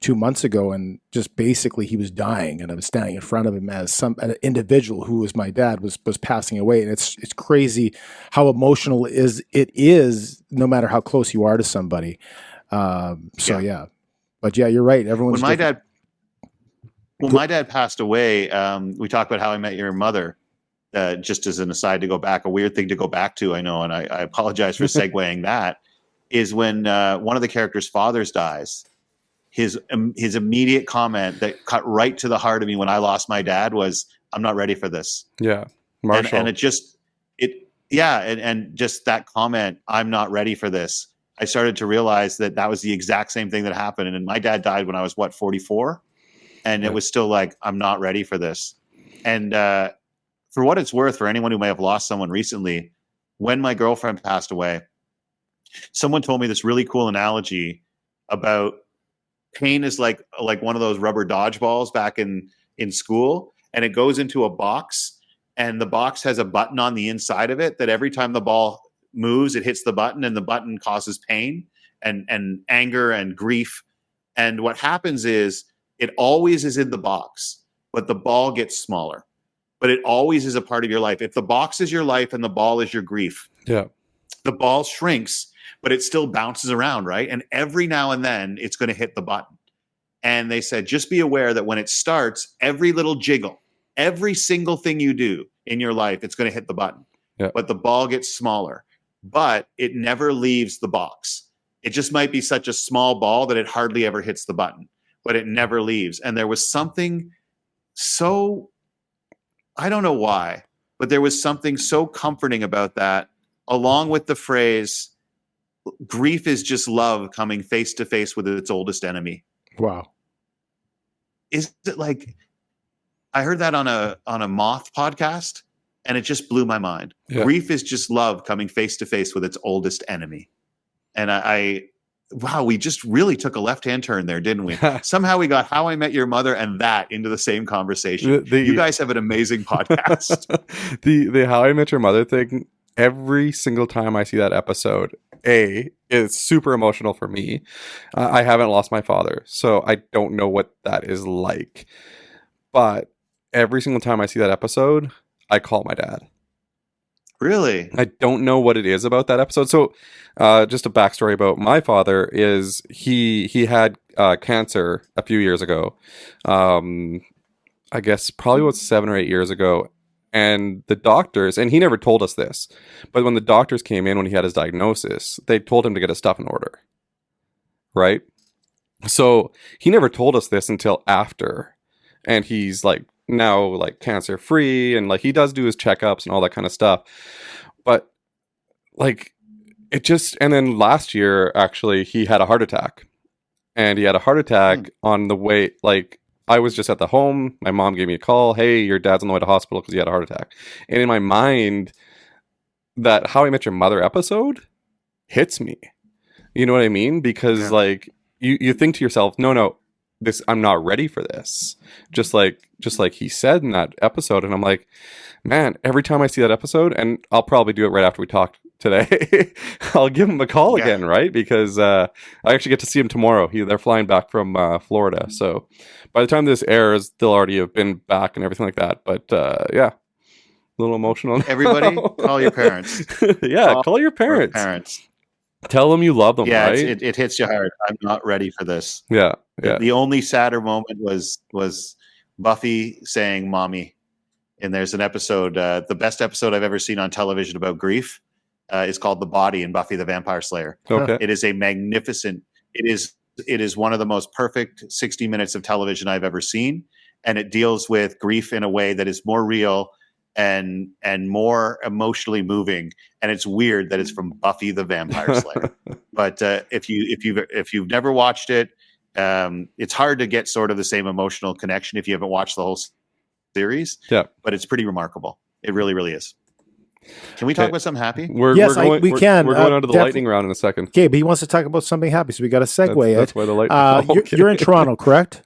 2 months ago, and just basically he was dying, and I was standing in front of him as an individual who was my dad was passing away, and it's crazy how emotional it is no matter how close you are to somebody. But yeah, you're right. Everyone's when my dad passed away, we talked about How I Met Your Mother. Just as an aside to go back, a weird thing to go back to, I know, and I apologize for segueing that, is when one of the characters' fathers dies, his immediate comment that cut right to the heart of me when I lost my dad was, "I'm not ready for this." Yeah. Marshall. And just that comment, "I'm not ready for this." I started to realize that was the exact same thing that happened. And my dad died when I was 44, and it was still like, "I'm not ready for this." And for what it's worth, for anyone who may have lost someone recently, when my girlfriend passed away, someone told me this really cool analogy about pain is like one of those rubber dodgeballs back in school, and it goes into a box, and the box has a button on the inside of it that every time the ball moves, it hits the button, and the button causes pain and anger and grief. And what happens is it always is in the box, but the ball gets smaller. But it always is a part of your life. If the box is your life and the ball is your grief, the ball shrinks, but it still bounces around, right? And every now and then it's going to hit the button. And they said, just be aware that when it starts, every little jiggle, every single thing you do in your life, it's going to hit the button. Yeah. But the ball gets smaller, but it never leaves the box. It just might be such a small ball that it hardly ever hits the button, but it never leaves. And there was something so... I don't know why, but there was something so comforting about that, along with the phrase, grief is just love coming face to face with its oldest enemy. Wow. Is it like, I heard that on a Moth podcast, and it just blew my mind. Yeah. Grief is just love coming face to face with its oldest enemy. And wow, we just really took a left-hand turn there, didn't we? Somehow we got How I Met Your Mother and that into the same conversation. You guys have an amazing podcast. the How I Met Your Mother thing, every single time I see that episode, it's super emotional for me. I haven't lost my father, so I don't know what that is like. But every single time I see that episode, I call my dad. Really? I don't know what it is about that episode. So just a backstory about my father is he had cancer a few years ago. I guess probably about 7 or 8 years ago. And the doctors, and he never told us this, but when the doctors came in when he had his diagnosis, they told him to get his stuff in order. Right? So he never told us this until after. And he's like, now like cancer free, and like he does do his checkups and all that kind of stuff. but like it just, and then last year, actually, he had a heart attack. And he had a heart attack on the way, like, I was just at the home. My mom gave me a call. Hey, your dad's on the way to hospital because he had a heart attack. And in my mind, that How I Met Your Mother episode hits me. You know what I mean? Because like you think to yourself, no, this, I'm not ready for this. Just like he said in that episode. And I'm like, man, every time I see that episode, and I'll probably do it right after we talk today, I'll give him a call again, right? Because I actually get to see him tomorrow. They're flying back from Florida. So by the time this airs, they'll already have been back and everything like that. But yeah, a little emotional. Everybody, call your parents. Call your parents. Tell them you love them, right? It hits you hard. I'm not ready for this. Yeah. The only sadder moment was Buffy saying "mommy," and there's an episode, the best episode I've ever seen on television about grief, is called "The Body" in Buffy the Vampire Slayer. Okay, it is a magnificent. It is one of the most perfect 60 minutes of television I've ever seen, and it deals with grief in a way that is more real and more emotionally moving. And it's weird that it's from Buffy the Vampire Slayer. But if you've never watched it, it's hard to get sort of the same emotional connection if you haven't watched the whole series. Yeah, but it's pretty remarkable. It really, really is. Can we talk about something happy? We can. We're going on to the lightning round in a second. Okay, but he wants to talk about something happy, so we got to segue That's why the lightning. You're in Toronto, correct?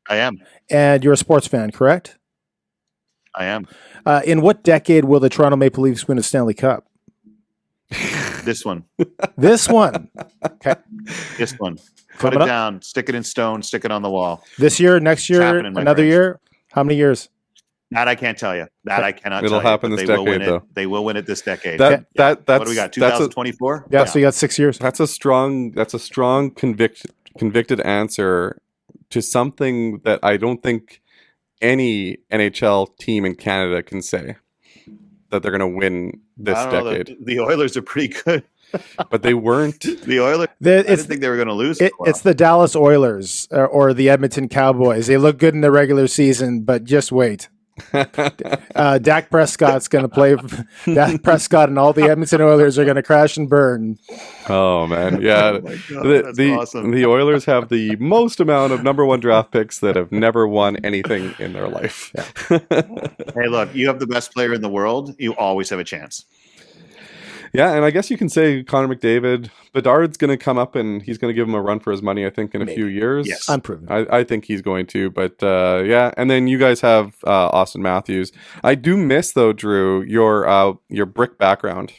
I am. And you're a sports fan, correct? I am. In what decade will the Toronto Maple Leafs win a Stanley Cup? This one. This one. Okay. This one. Put it down. Stick it in stone. Stick it on the wall. This year, next year, another year? How many years? That I can't tell you. That I cannot It'll tell you. happen this decade, though. They will win it this decade. That's what do we got? 2024? Yeah, so you got 6 years. That's a strong convicted answer to something that I don't think any NHL team in Canada can say, that they're going to win this decade. The Oilers are pretty good. But they weren't. The Oilers, I didn't think they were going to lose. It's the Dallas Oilers or the Edmonton Cowboys. They look good in the regular season, but just wait. Dak Prescott's going to play. Dak Prescott and all the Edmonton Oilers are going to crash and burn. Oh man, yeah. Awesome. The Oilers have the most amount of number 1 draft picks that have never won anything in their life. Yeah. Hey, look, you have the best player in the world. You always have a chance. Yeah, and I guess you can say Connor McDavid. Bedard's going to come up and he's going to give him a run for his money, I think, in a few years. Yes, unproven. I think he's going to, but yeah. And then you guys have Austin Matthews. I do miss, though, Drew, your brick background.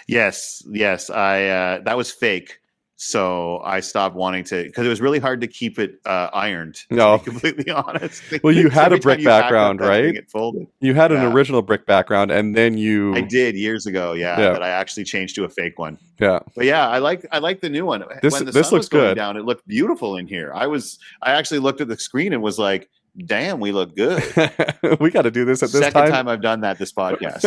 Yes. I that was fake. So I stopped wanting to, because it was really hard to keep it ironed. No, to be completely honest. Well, you had a brick background, right? It folded. You had an original brick background, and then I did years ago, but I actually changed to a fake one. Yeah, but yeah, I like the new one. This looks good. Down, it looked beautiful in here. I actually looked at the screen and was like, damn, we look good. We got to do this at this Second time I've done that this podcast.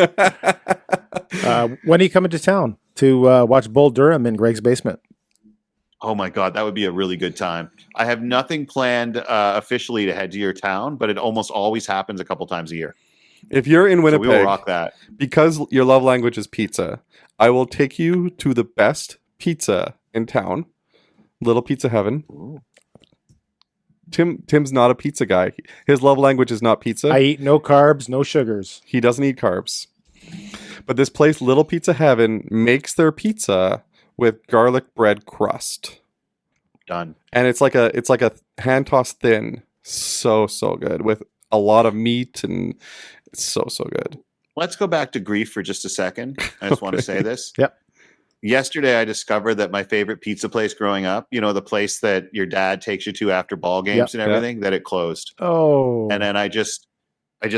When are you coming to town to watch Bull Durham in Greg's basement? Oh my God, that would be a really good time. I have nothing planned officially to head to your town, but it almost always happens a couple times a year. If you're in Winnipeg, so we will rock that. Because your love language is pizza, I will take you to the best pizza in town, Little Pizza Heaven. Ooh. Tim's not a pizza guy. His love language is not pizza. I eat no carbs, no sugars. He doesn't eat carbs. But this place, Little Pizza Heaven, makes their pizza with garlic bread crust. Done. And it's like a hand tossed thin. So good with a lot of meat, and it's so good. Let's go back to grief for just a second. I just want to say this. Yep. Yesterday I discovered that my favorite pizza place growing up, the place that your dad takes you to after ball games and everything, that it closed. Oh. And then I just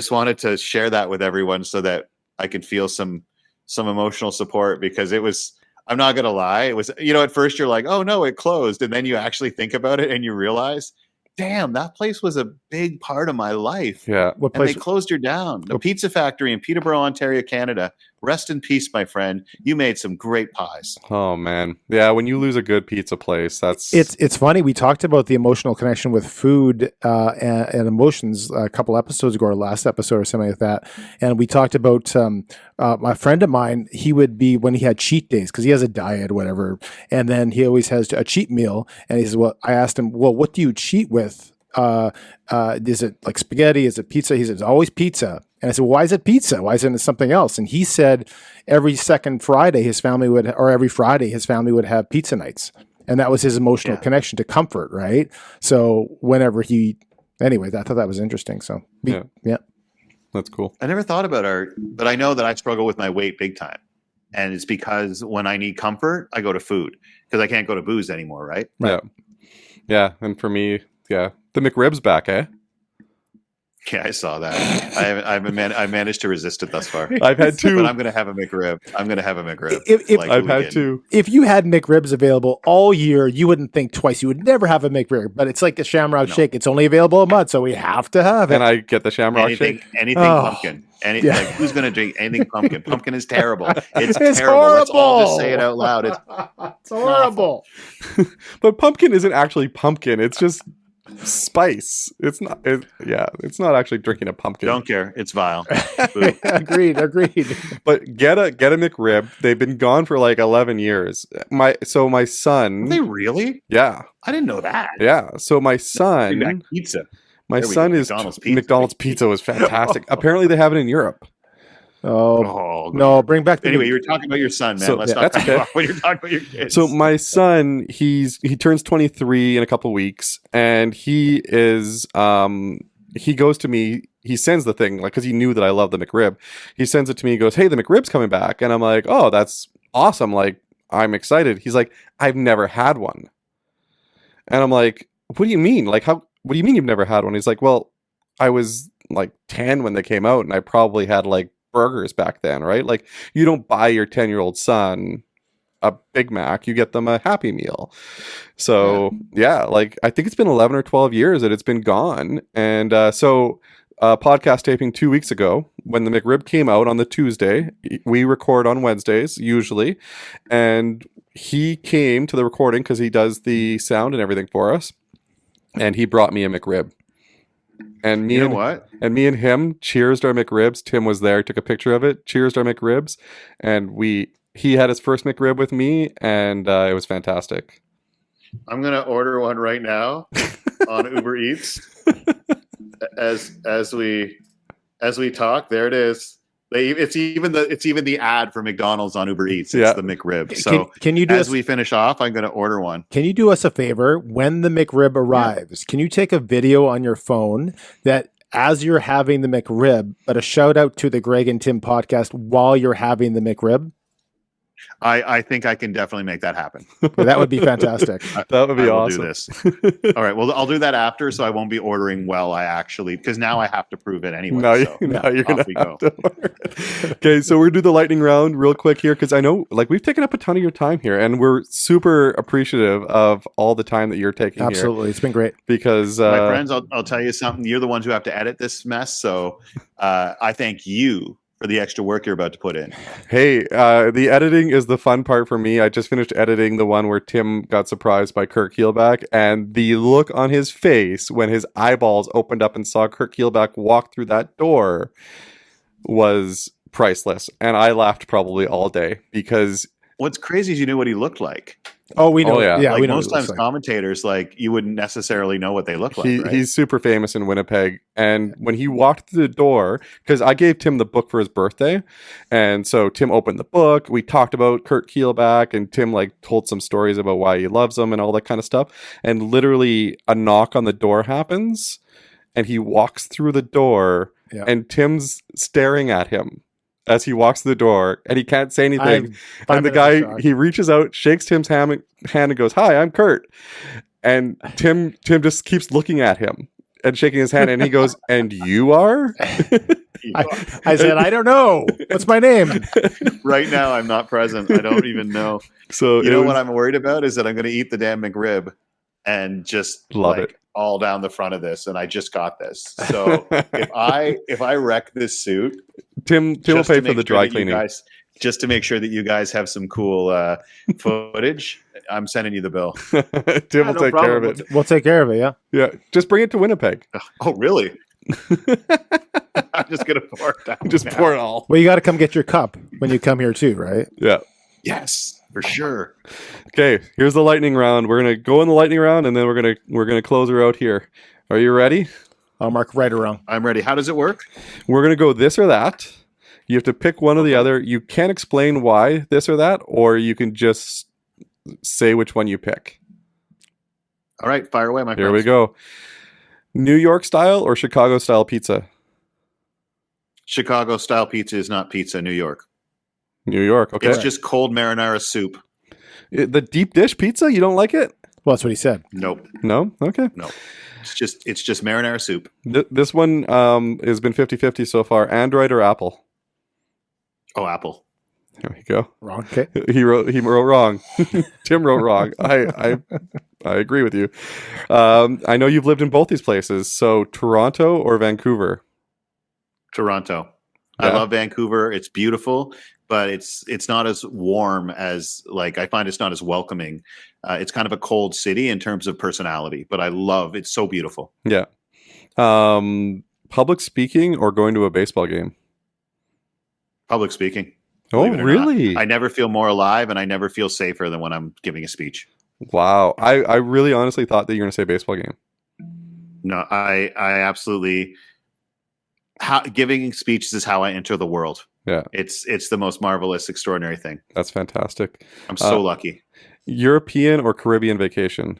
wanted to share that with everyone so that I could feel some emotional support, because it was, I'm not going to lie. It was, at first you're like, oh no, it closed. And then you actually think about it and you realize, damn, that place was a big part of my life. Yeah. What place? And they closed her down. The Pizza Factory in Peterborough, Ontario, Canada, rest in peace, my friend. You made some great pies. Oh man, yeah. When you lose a good pizza place, that's It's funny. We talked about the emotional connection with food and emotions a couple episodes ago, or last episode, or something like that. And we talked about my friend of mine. He would be when he had cheat days because he has a diet, whatever, and then he always has a cheat meal. And he says, "Well," I asked him, "Well, what do you cheat with? Is it like spaghetti? Is it pizza?" He said, "It's always pizza." And I said, well, "Why is it pizza? Why isn't it something else?" And he said every second Friday his family would, or every Friday his family would have pizza nights. And that was his emotional connection to comfort, right? So whenever anyways, I thought that was interesting. So yeah. That's cool. I never thought about but I know that I struggle with my weight big time. And it's because when I need comfort, I go to food because I can't go to booze anymore, right? Yeah. Yeah. And for me, the McRib's back, eh? Yeah, I saw that. I managed to resist it thus far. I've had two. But I'm going to have a McRib. I've had two. If you had McRibs available all year, you wouldn't think twice. You would never have a McRib. But it's like the Shamrock Shake. It's only available a month, so we have to have it. And I get the Shamrock Shake. Anything pumpkin. Like, who's going to drink anything pumpkin? Pumpkin is terrible. It's terrible. Horrible. Let's all just say it out loud. It's horrible. But pumpkin isn't actually pumpkin. It's just spice. It's not actually drinking a pumpkin. Don't care. It's vile. Agreed. But get a McRib. They've been gone for like 11 years. My son. Are they really? Yeah. I didn't know that. Yeah. So my son. Bring back pizza. My son is McDonald's pizza was fantastic. Apparently they have it in Europe. Oh no! Bring back the anyway. You were talking about your son, man. So, Let's not talk about when you're talking about your kids. So my son, he turns 23 in a couple weeks, and he goes to me. He sends the thing because he knew that I love the McRib. He sends it to me. He goes, "Hey, the McRib's coming back," and I'm like, "Oh, that's awesome! Like, I'm excited." He's like, "I've never had one," and I'm like, "What do you mean? Like, what do you mean you've never had one?" He's like, "Well, I was like 10 when they came out, and I probably had like burgers back then, right? Like, you don't buy your 10-year-old son a Big Mac, you get them a Happy Meal." So like I think it's been 11 or 12 years that it's been gone. And so podcast taping 2 weeks ago when the McRib came out on the Tuesday. We record on Wednesdays usually, and he came to the recording because he does the sound and everything for us, and he brought me a McRib. And me and him cheersed our McRibs. Tim was there, took a picture of it, cheersed our McRibs, and he had his first McRib with me, and it was fantastic. I'm gonna order one right now on Uber Eats as we talk. There it is. It's even the ad for McDonald's on Uber Eats. It's the McRib. So can you do as we finish off, I'm going to order one. Can you do us a favor? When the McRib arrives, can you take a video on your phone that as you're having the McRib, but a shout out to the Greg and Tim podcast while you're having the McRib? I think I can definitely make that happen. That would be fantastic. That would be awesome. Do this. All right. Well, I'll do that after, so I won't be ordering because now I have to prove it anyway. Now you're going to have to. Okay, so we're going to do the lightning round real quick here because I know we've taken up a ton of your time here, and we're super appreciative of all the time that you're taking here. Absolutely. It's been great. Because my friends, I'll tell you something. You're the ones who have to edit this mess, so I thank you for the extra work you're about to put in. Hey, the editing is the fun part for me. I just finished editing the one where Tim got surprised by Kurt Keelback, and the look on his face when his eyeballs opened up and saw Kurt Keelback walk through that door was priceless. And I laughed probably all day because what's crazy is you knew what he looked like. Oh, we know. Yeah, like we know most times commentators, you wouldn't necessarily know what they look like. Right? He's super famous in Winnipeg. And when he walked through the door, because I gave Tim the book for his birthday. And so Tim opened the book. We talked about Kurt Keelback, and Tim told some stories about why he loves him and all that kind of stuff. And literally a knock on the door happens, and he walks through the door, and Tim's staring at him as he walks through the door, and he can't say anything. And the guy, he reaches out, shakes Tim's hand and goes, "Hi, I'm Kurt." And Tim just keeps looking at him and shaking his hand, and he goes, "And you are?" I said, "I don't know. What's my name?" Right now, I'm not present. I don't even know. So what I'm worried about is that I'm going to eat the damn McRib and just love it all down the front of this, and I just got this. So if I wreck this suit, Tim will pay for the dry cleaning. just to make sure that you guys have some cool footage, I'm sending you the bill. Tim will take care of it. We'll take care of it. Yeah. Yeah, just bring it to Winnipeg. Oh, really? I'm just gonna pour it down. Just pour it all. Well, you got to come get your cup when you come here too, right? Yeah. Yes, for sure. Okay, here's the lightning round. We're gonna go in the lightning round, and then we're gonna close her out here. Are you ready? I'll mark right or wrong. I'm ready. How does it work? We're gonna go this or that. You have to pick one or the other. You can't explain why this or that, or you can just say which one you pick. All right, fire away, my friend. Here we go. New York style or Chicago style pizza? Chicago style pizza is not pizza. New York. New York. Okay. It's just cold marinara soup. The deep dish pizza. You don't like it? Well, that's what he said. Nope. No. Okay. No. It's just marinara soup. This one has been 50-50 so far. Android or Apple? Oh, Apple. There we go. Wrong. Okay. He wrote wrong. Tim wrote wrong. I agree with you. I know you've lived in both these places. So Toronto or Vancouver? Toronto. Yeah. I love Vancouver. It's beautiful, but it's not as warm as, like, I find it's not as welcoming. It's kind of a cold city in terms of personality, but I love it's so beautiful. Yeah. Public speaking or going to a baseball game? Public speaking. Oh, believe it or really? not. I never feel more alive, and I never feel safer than when I'm giving a speech. Wow. I really honestly thought that you were going to say baseball game. No, I absolutely. Giving speeches is how I enter the world. Yeah. It's the most marvelous, extraordinary thing. That's fantastic. I'm so lucky. European or Caribbean vacation?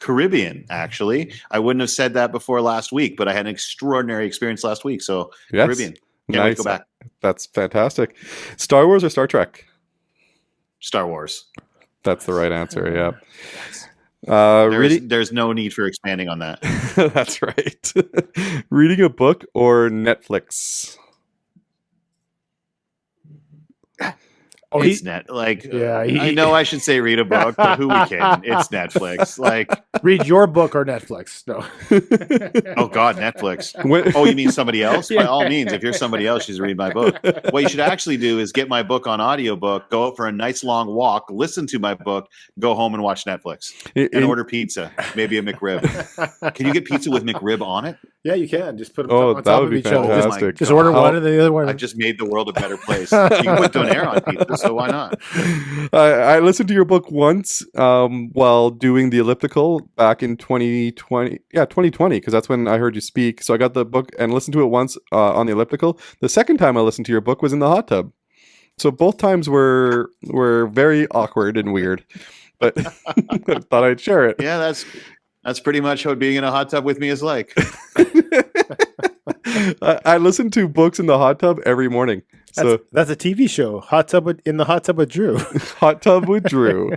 Caribbean, actually. I wouldn't have said that before last week, but I had an extraordinary experience last week. So Yes. Caribbean. Can't wait Nice. to go back. That's fantastic. Star Wars or Star Trek? Star Wars. That's the right answer. Yeah. There's no need for expanding on that. That's right. Reading a book or Netflix? Oh, It's net like Yeah, I know I should say read a book, but who we kidding? It's Netflix. Like, read your book or Netflix. No. oh God, Netflix. When- Oh, you mean somebody else? By all means, if you're somebody else, you should read my book. What you should actually do is get my book on audiobook, go out for a nice long walk, listen to my book, go home and watch Netflix. And order pizza, maybe a McRib. Can you get pizza with McRib on it? Yeah, you can. Just put them Oh, on that top would of be each other. fantastic. Just order How- one and the other one. I've just made the world a better place. You can put donair on pizza, so why not? I listened to your book once while doing the elliptical back in 2020. Yeah, 2020, because that's when I heard you speak. So I got the book and listened to it once on the elliptical. The second time I listened to your book was in the hot tub. So both times were very awkward and weird. But I thought I'd share it. Yeah, that's pretty much what being in a hot tub with me is like. I listen to books in the hot tub every morning. So That's a TV show. In the hot tub with Drew. hot tub with Drew.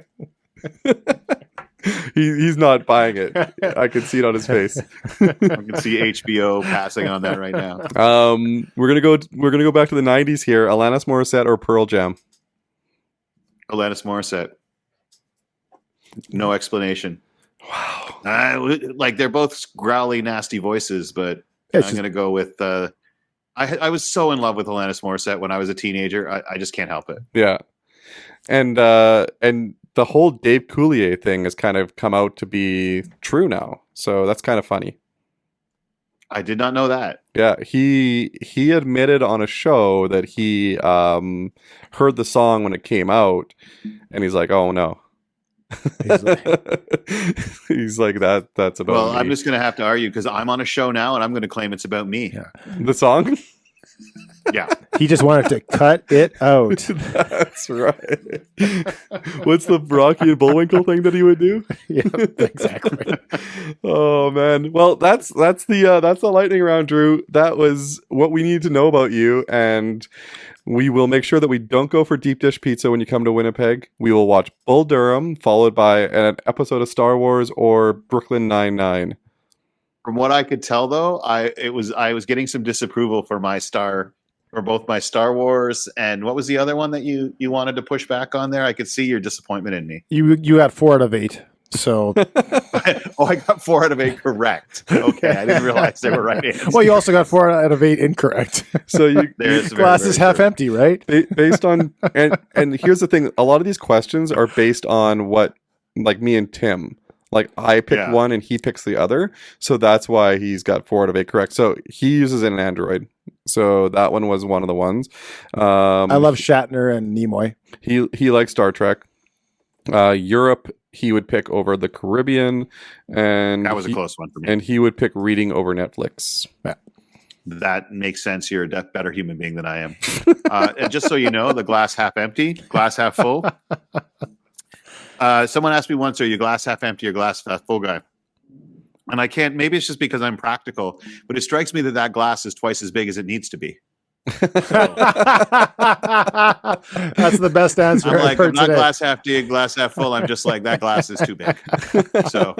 He's not buying it. I can see it on his face. I can see HBO passing on that right now. We're gonna go back to the 90s here. Alanis Morissette or Pearl Jam? Alanis Morissette. No explanation. Wow. Like, they're both growly, nasty voices, but Yeah, I'm going to go with. I was so in love with Alanis Morissette when I was a teenager. I just can't help it. Yeah. And the whole Dave Coulier thing has kind of come out to be true now. So that's kind of funny. I did not know that. Yeah, he admitted on a show that he heard the song when it came out, and he's like, "Oh no." He's like that's about Well, me. I'm just going to have to argue because I'm on a show now and I'm going to claim it's about me. Yeah. The song? Yeah. He just wanted to cut it out. That's right. What's the Rocky and Bullwinkle thing that he would do? Yeah, exactly. Oh man. Well, that's the lightning round, Drew. That was what we need to know about you, and we will make sure that we don't go for deep dish pizza when you come to Winnipeg. We will watch Bull Durham, followed by an episode of Star Wars or Brooklyn Nine-Nine. From what I could tell, though, I was getting some disapproval for both my Star Wars and what was the other one that you wanted to push back on there? I could see your disappointment in me. You got 4 out of 8. So, I got 4 out of 8 correct. Okay, I didn't realize they were right answers. well, you also got 4 out of 8 incorrect. So you There's very, Glass very is half true. empty, right? based on and here's the thing, a lot of these questions are based on what, like, me and Tim, like, I pick Yeah. one and he picks the other, so that's why he's got 4 out of 8 correct. So he uses an Android, so that one was one of the ones. I love Shatner and Nimoy. He likes Star Trek. Europe he would pick over the Caribbean, and That was a close one for me. and he would pick reading over Netflix. That makes sense. You're a better human being than I am. And just so you know, the glass half empty, glass half full. Someone asked me once, are you glass half empty or glass half full guy? And I can't, maybe it's just because I'm practical, but it strikes me that that glass is twice as big as it needs to be. That's the best answer I'm I've like, heard I'm not today. glass half empty, glass half full. I'm just like, that glass is too big. So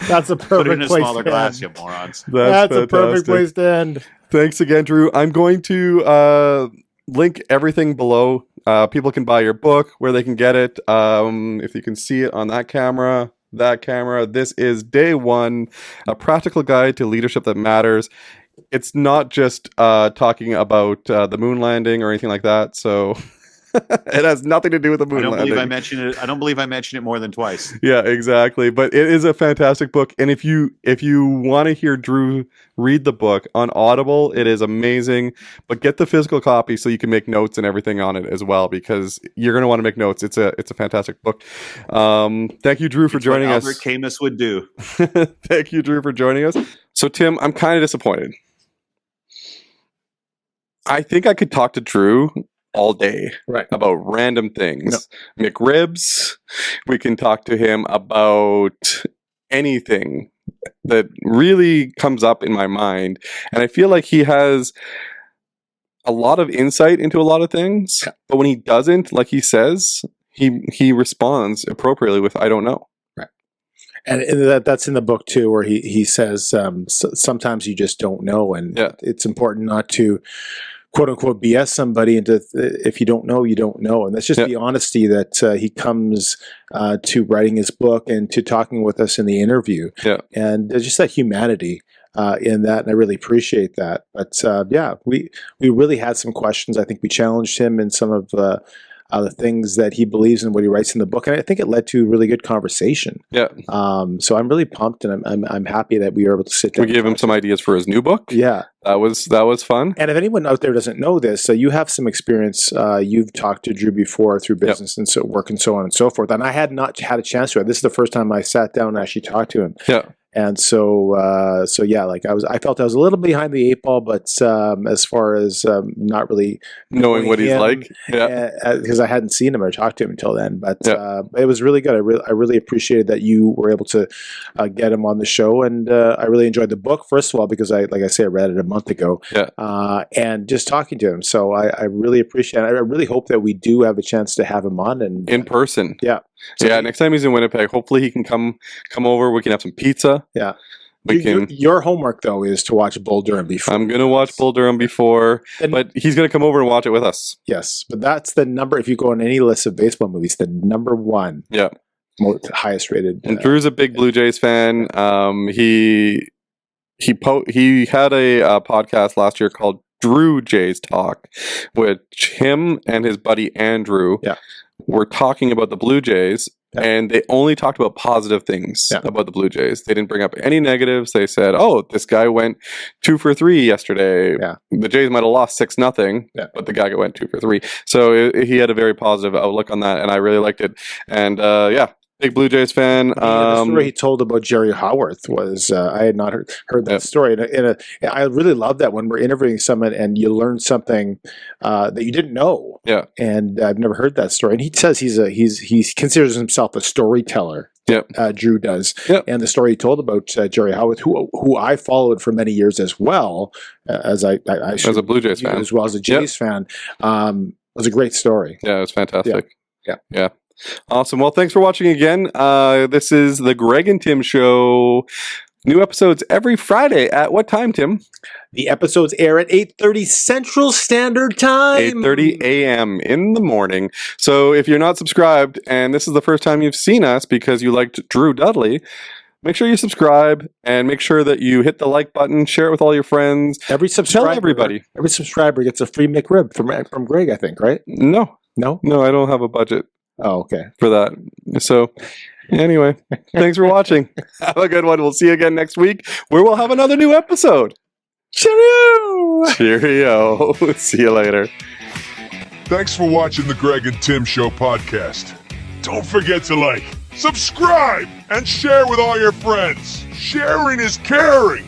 That's a put it in perfect a place smaller to glass, end. you morons. That's a perfect place to end. Thanks again, Drew. I'm going to link everything below. People can buy your book, where they can get it. If you can see it on that camera. This is Day 1, a practical guide to leadership that matters. It's not just talking about the moon landing or anything like that. So it has nothing to do with the moon I don't landing. believe I mentioned it. I don't believe I mentioned it more than twice. Yeah, exactly. But it is a fantastic book, and if you want to hear Drew read the book on Audible, it is amazing. But get the physical copy so you can make notes and everything on it as well, because you're going to want to make notes. It's a fantastic book. Thank you, Drew, for joining us. Albert Camus would do. Thank you, Drew, for joining us. So, Tim, I'm kind of disappointed. I think I could talk to Drew all day about random things. McRibs. We can talk to him about anything that really comes up in my mind. And I feel like he has a lot of insight into a lot of things. Yeah. But when he doesn't, like he says, he responds appropriately with, I don't know. And that's in the book too, where he says sometimes you just don't know, and it's important not to quote unquote BS somebody into if you don't know, you don't know. And that's just the honesty that he comes to writing his book and to talking with us in the interview. And there's just that humanity in that, and I really appreciate that. But we really had some questions. I think we challenged him in some of the things that he believes in, what he writes in the book, and I think it led to a really good conversation. So I'm really pumped, and I'm happy that we were able to sit down. We gave him some ideas for his new book. That was fun. And if anyone out there doesn't know this, you have some experience. You've talked to Drew before through business and so work and so on and so forth. And I had not had a chance to. This is the first time I sat down and actually talked to him. And so I felt I was a little behind the 8 ball, but as far as not really knowing what he's like, because I hadn't seen him or talked to him until then. But it was really good. I really appreciated that you were able to get him on the show, and I really enjoyed the book. First of all, because I read it a month ago, and just talking to him. So I really appreciate it. I really hope that we do have a chance to have him on and in person. So next time he's in Winnipeg, hopefully he can come over. We can have some pizza. Your homework though is to watch Bull Durham before. I'm gonna watch Bull Durham before, but he's gonna come over and watch it with us. Yes, but that's the number. If you go on any list of baseball movies, the number one, highest rated. And Drew's a big Blue Jays fan. He had a podcast last year called Drew Jays Talk, which him and his buddy Andrew were talking about the Blue Jays, and they only talked about positive things about the Blue Jays. They didn't bring up any negatives. They said, "Oh, this guy went 2 for 3 yesterday. The Jays might have lost 6-0, but the guy went 2 for 3." So he had a very positive outlook on that, and I really liked it. And big Blue Jays fan. The story he told about Jerry Howarth was I had not heard that story, and I really love that when we're interviewing someone and you learn something that you didn't know. And I've never heard that story. And he says he considers himself a storyteller. Drew does. And the story he told about Jerry Howarth, who I followed for many years as well as I as a Blue Jays fan, as well as a Jays fan, was a great story. Yeah, it was fantastic. Yeah. Awesome. Well, thanks for watching again. This is the Greg and Tim Show. New episodes every Friday at what time, Tim? The episodes air at 8:30 Central Standard Time. 8:30 a.m. in the morning. So if you're not subscribed and this is the first time you've seen us because you liked Drew Dudley, make sure you subscribe and make sure that you hit the like button, share it with all your friends. Every subscriber, tell everybody. Every subscriber gets a free McRib from Greg, I think, right? No, I don't have a budget. Oh, okay. For that. So anyway, thanks for watching. Have a good one. We'll see you again next week where we'll have another new episode. Cheerio! Cheerio. See you later. Thanks for watching the Greg and Tim Show podcast. Don't forget to like, subscribe, and share with all your friends. Sharing is caring.